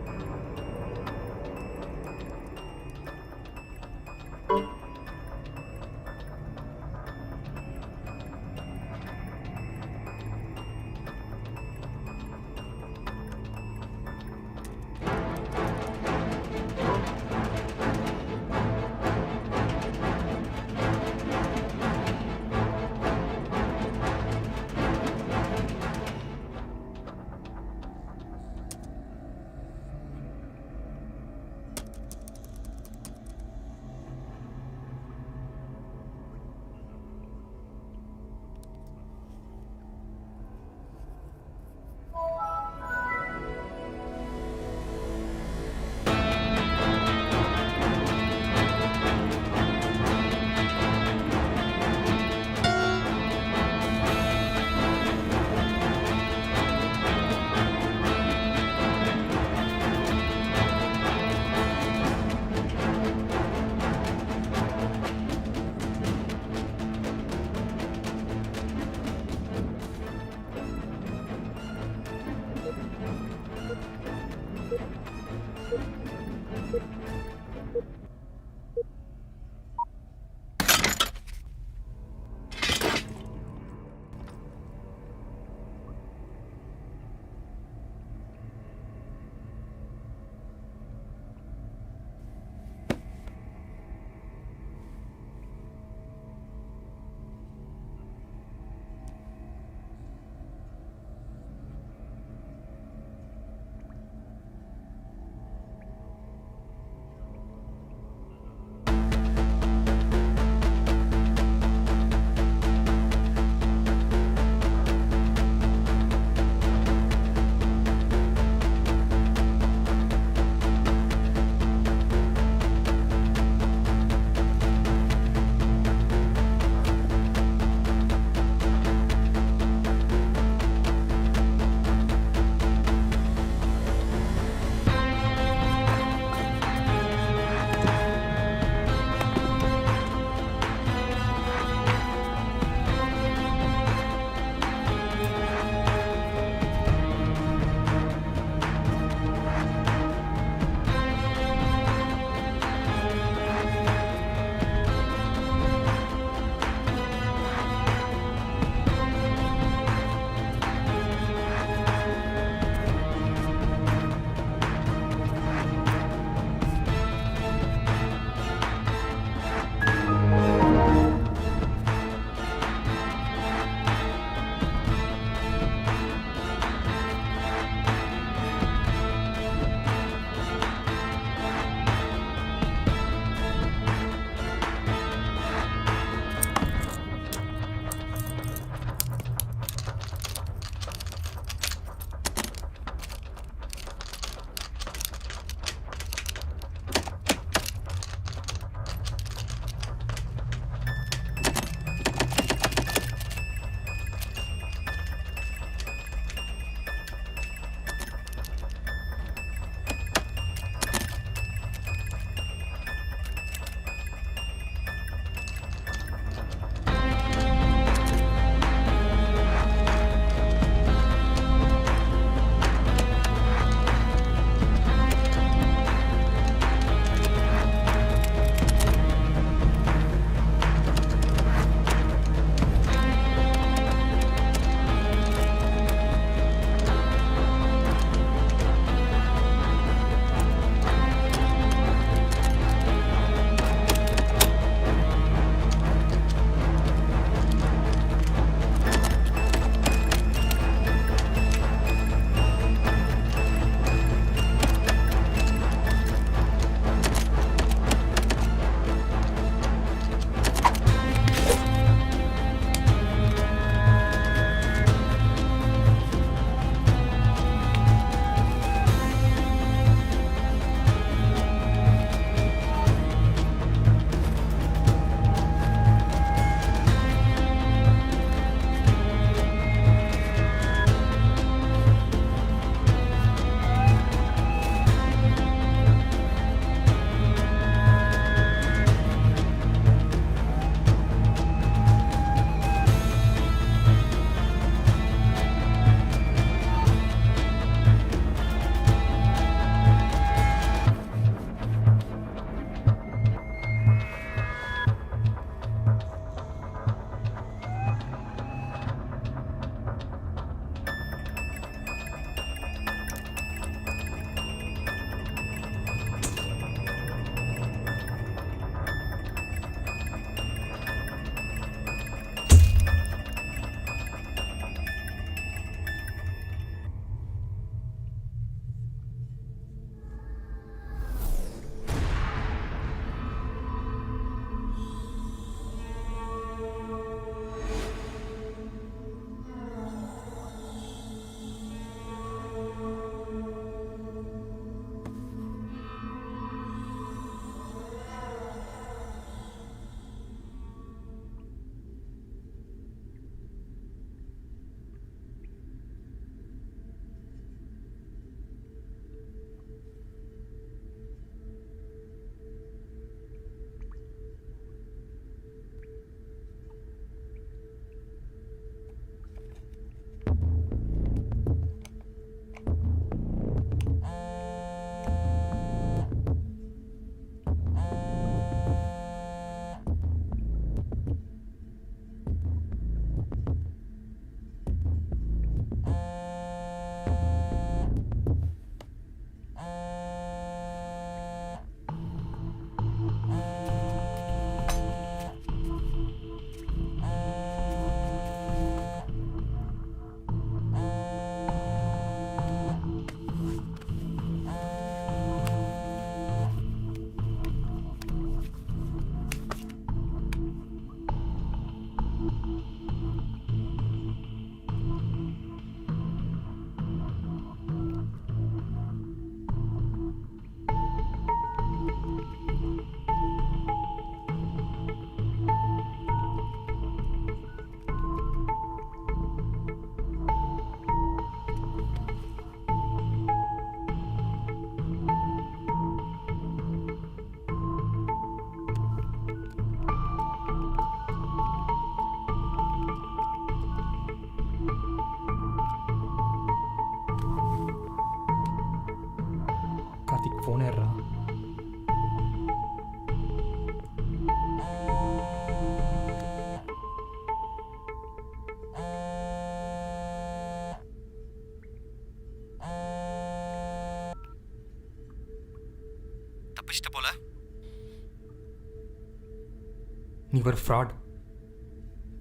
நீ ஒரு ஃப்ராட்.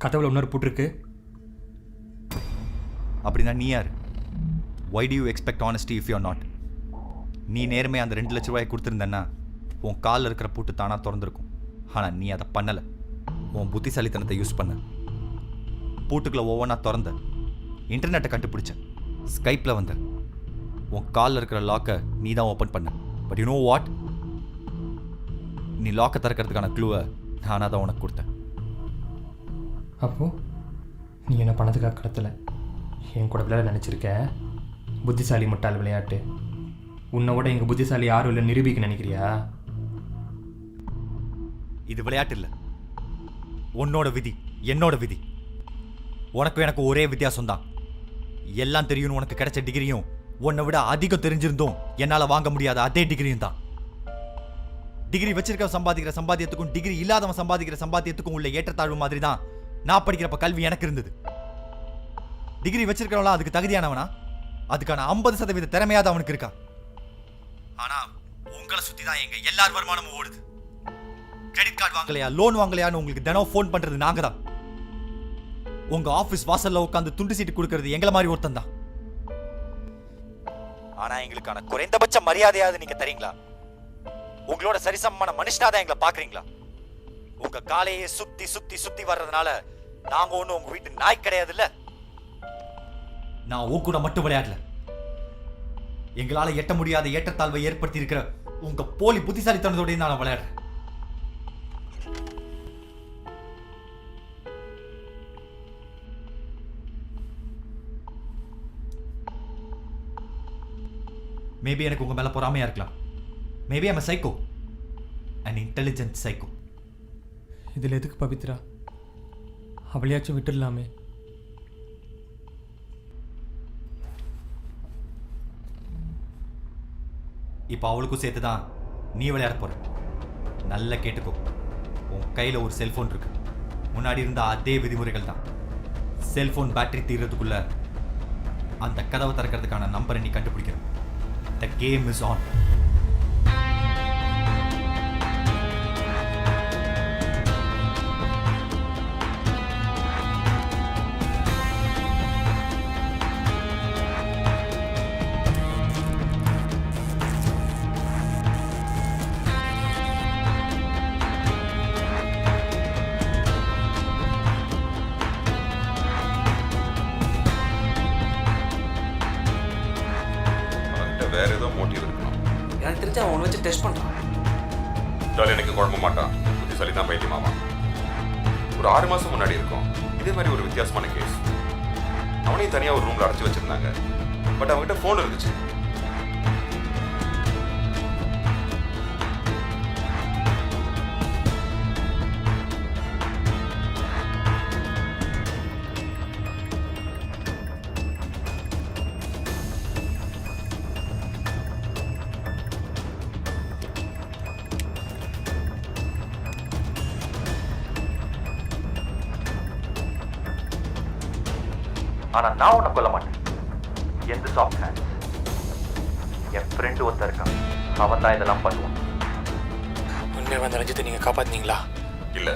கதவுல இன்னொரு பூட்டிருக்கு. அப்படின்னா நீ யார்? Why do you expect honesty if you are not? நீ நேர்மை அந்த 2 லட்ச ரூபாயை கொடுத்துருந்தேன்னா உன் காலில் இருக்கிற பூட்டு தானாக திறந்துருக்கும். ஆனால் நீ அதை பண்ணலை. உன் புத்திசாலித்தனத்தை யூஸ் பண்ண பூட்டுக்குள்ளே ஒவ்வொன்றா திறந்த, இன்டர்நெட்டை கண்டுபிடிச்ச, ஸ்கைப்பில் வந்த, உன் காலில் இருக்கிற லாக்கை நீ தான் ஓப்பன் பண்ண. But you know what? நீ லாக்கை திறக்கிறதுக்கான க்ளூவை நானாக தான் உனக்கு கொடுத்தேன். அப்போது நீ என்ன பணத்துக்காக கடத்தலை, என் கூட விளையாட நினச்சிருக்க. புத்திசாலி முட்டாள் விளையாட்டு. உன்னை விட எங்கள் புத்திசாலி யாரும் இல்லை நிரூபிக்க நினைக்கிறியா? இது விளையாட்டு இல்லை, உன்னோட விதி, என்னோட விதி. உனக்கும் எனக்கு ஒரே வித்தியாசம் தான். எல்லாம் தெரியும்னு உனக்கு கிடைச்ச டிகிரியும் உன்னை விட அதிகம் தெரிஞ்சிருந்தும் என்னால் வாங்க முடியாத அதே டிகிரியும் தான். டிகிரி வச்சிருக்க சம்பாதிக்கிற சம்பாத்தியத்துக்கும் டிகிரி இல்லாதவன் சம்பாதிக்கிற சம்பாத்தியத்துக்கும் உள்ள ஏற்றத்தாழ்வு மாதிரி தான் நான் படிக்கிறப்ப கல்வி எனக்கு இருந்தது. டிகிரி வச்சிருக்கிறவங்களா அதுக்கு தகுதியானவனா? அதுக்கான 50% திறமையாத அவனுக்கு இருக்கா? ஆனா உங்களை சுத்தி தான் எங்க எல்லார் வருமானமும் ஓடுது. கிரெடிட் கார்டு வாங்கலையா, லோன் வாங்கலையான்னு உங்களுக்கு தினம் ஃபோன் பண்றது நாங்க தான். உங்க ஆபீஸ் வாசல்ல உட்காந்து துண்டு சீட்டு கொடுக்கறது எங்களை மாதிரி ஒருத்தன் தான். ஆனா எங்களுக்கான குறைந்தபட்ச மரியாதையாவது நீங்க தரீங்களா? உங்களோட சரிசமமான மனுஷனா தான் எங்களை பாக்குறீங்களா? உங்க காலையே சுத்தி சுத்தி சுத்தி வர்றதுனால நாங்க ஒண்ணு உங்க வீட்டு நாய் கிடையாது இல்ல. நான் உன் கூட மட்டும் விளையாடல, எங்களால எட்ட முடியாத ஏற்றத்தாழ்வை ஏற்படுத்தி இருக்கிற உங்க போலி புத்திசாலித்தனத்தோட நான் விளையாடுறேன். மேபி எனக்கு உங்க மேல பொறாமையா இருக்கலாம். Maybe I'm a psycho, an intelligent psycho. இதில் எதுக்கு பவித்ரா? அவளையாச்சும் விட்டுடலாமே. இப்போ அவளுக்கும் சேர்த்து தான் நீ விளையாட போற. நல்லா கேட்டுக்கோ, உன் கையில் ஒரு செல்ஃபோன் இருக்கு. முன்னாடி இருந்த அதே விதிமுறைகள் தான். செல்ஃபோன் பேட்டரி தீர்றதுக்குள்ள அந்த கதவை திறக்கிறதுக்கான நம்பரை நீ கண்டுபிடிக்கிற. The game is on. வேற ஏதோ மோட்டிவ் இருக்கணும். எனக்கு தெரிஞ்சு அவன் உன்னை வச்சு டெஸ்ட் பண்ணுறான். எனக்கு குழம்ப மாட்டான், புத்திசாலி தான் பைத்தியமாமா. ஒரு 6 மாசம் முன்னாடி இருக்கும் இதே மாதிரி ஒரு வித்தியாசமான கேஸ். அவனையும் தனியாக ஒரு ரூம்ல அடைச்சி வச்சிருந்தாங்க. பட் அவங்ககிட்ட ஃபோன் இருந்துச்சு. ஆனா நான் உன்னை கொல்ல மாட்டேன். எந்த சாஃப்ட் ஹேண்ட்? என் ஃப்ரெண்டு ஒருத்தர் இருக்கான், அவன் தான் இதெல்லாம் பண்ணுவான். உண்மையாக வந்த ரஞ்சித்தை நீங்கள் காப்பாற்றினீங்களா? இல்லை,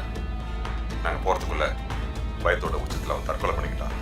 நாங்கள் போகிறதுக்குள்ள பயத்தோட உச்சத்தில் அவன் தற்கொலை பண்ணிக்கிட்டான்.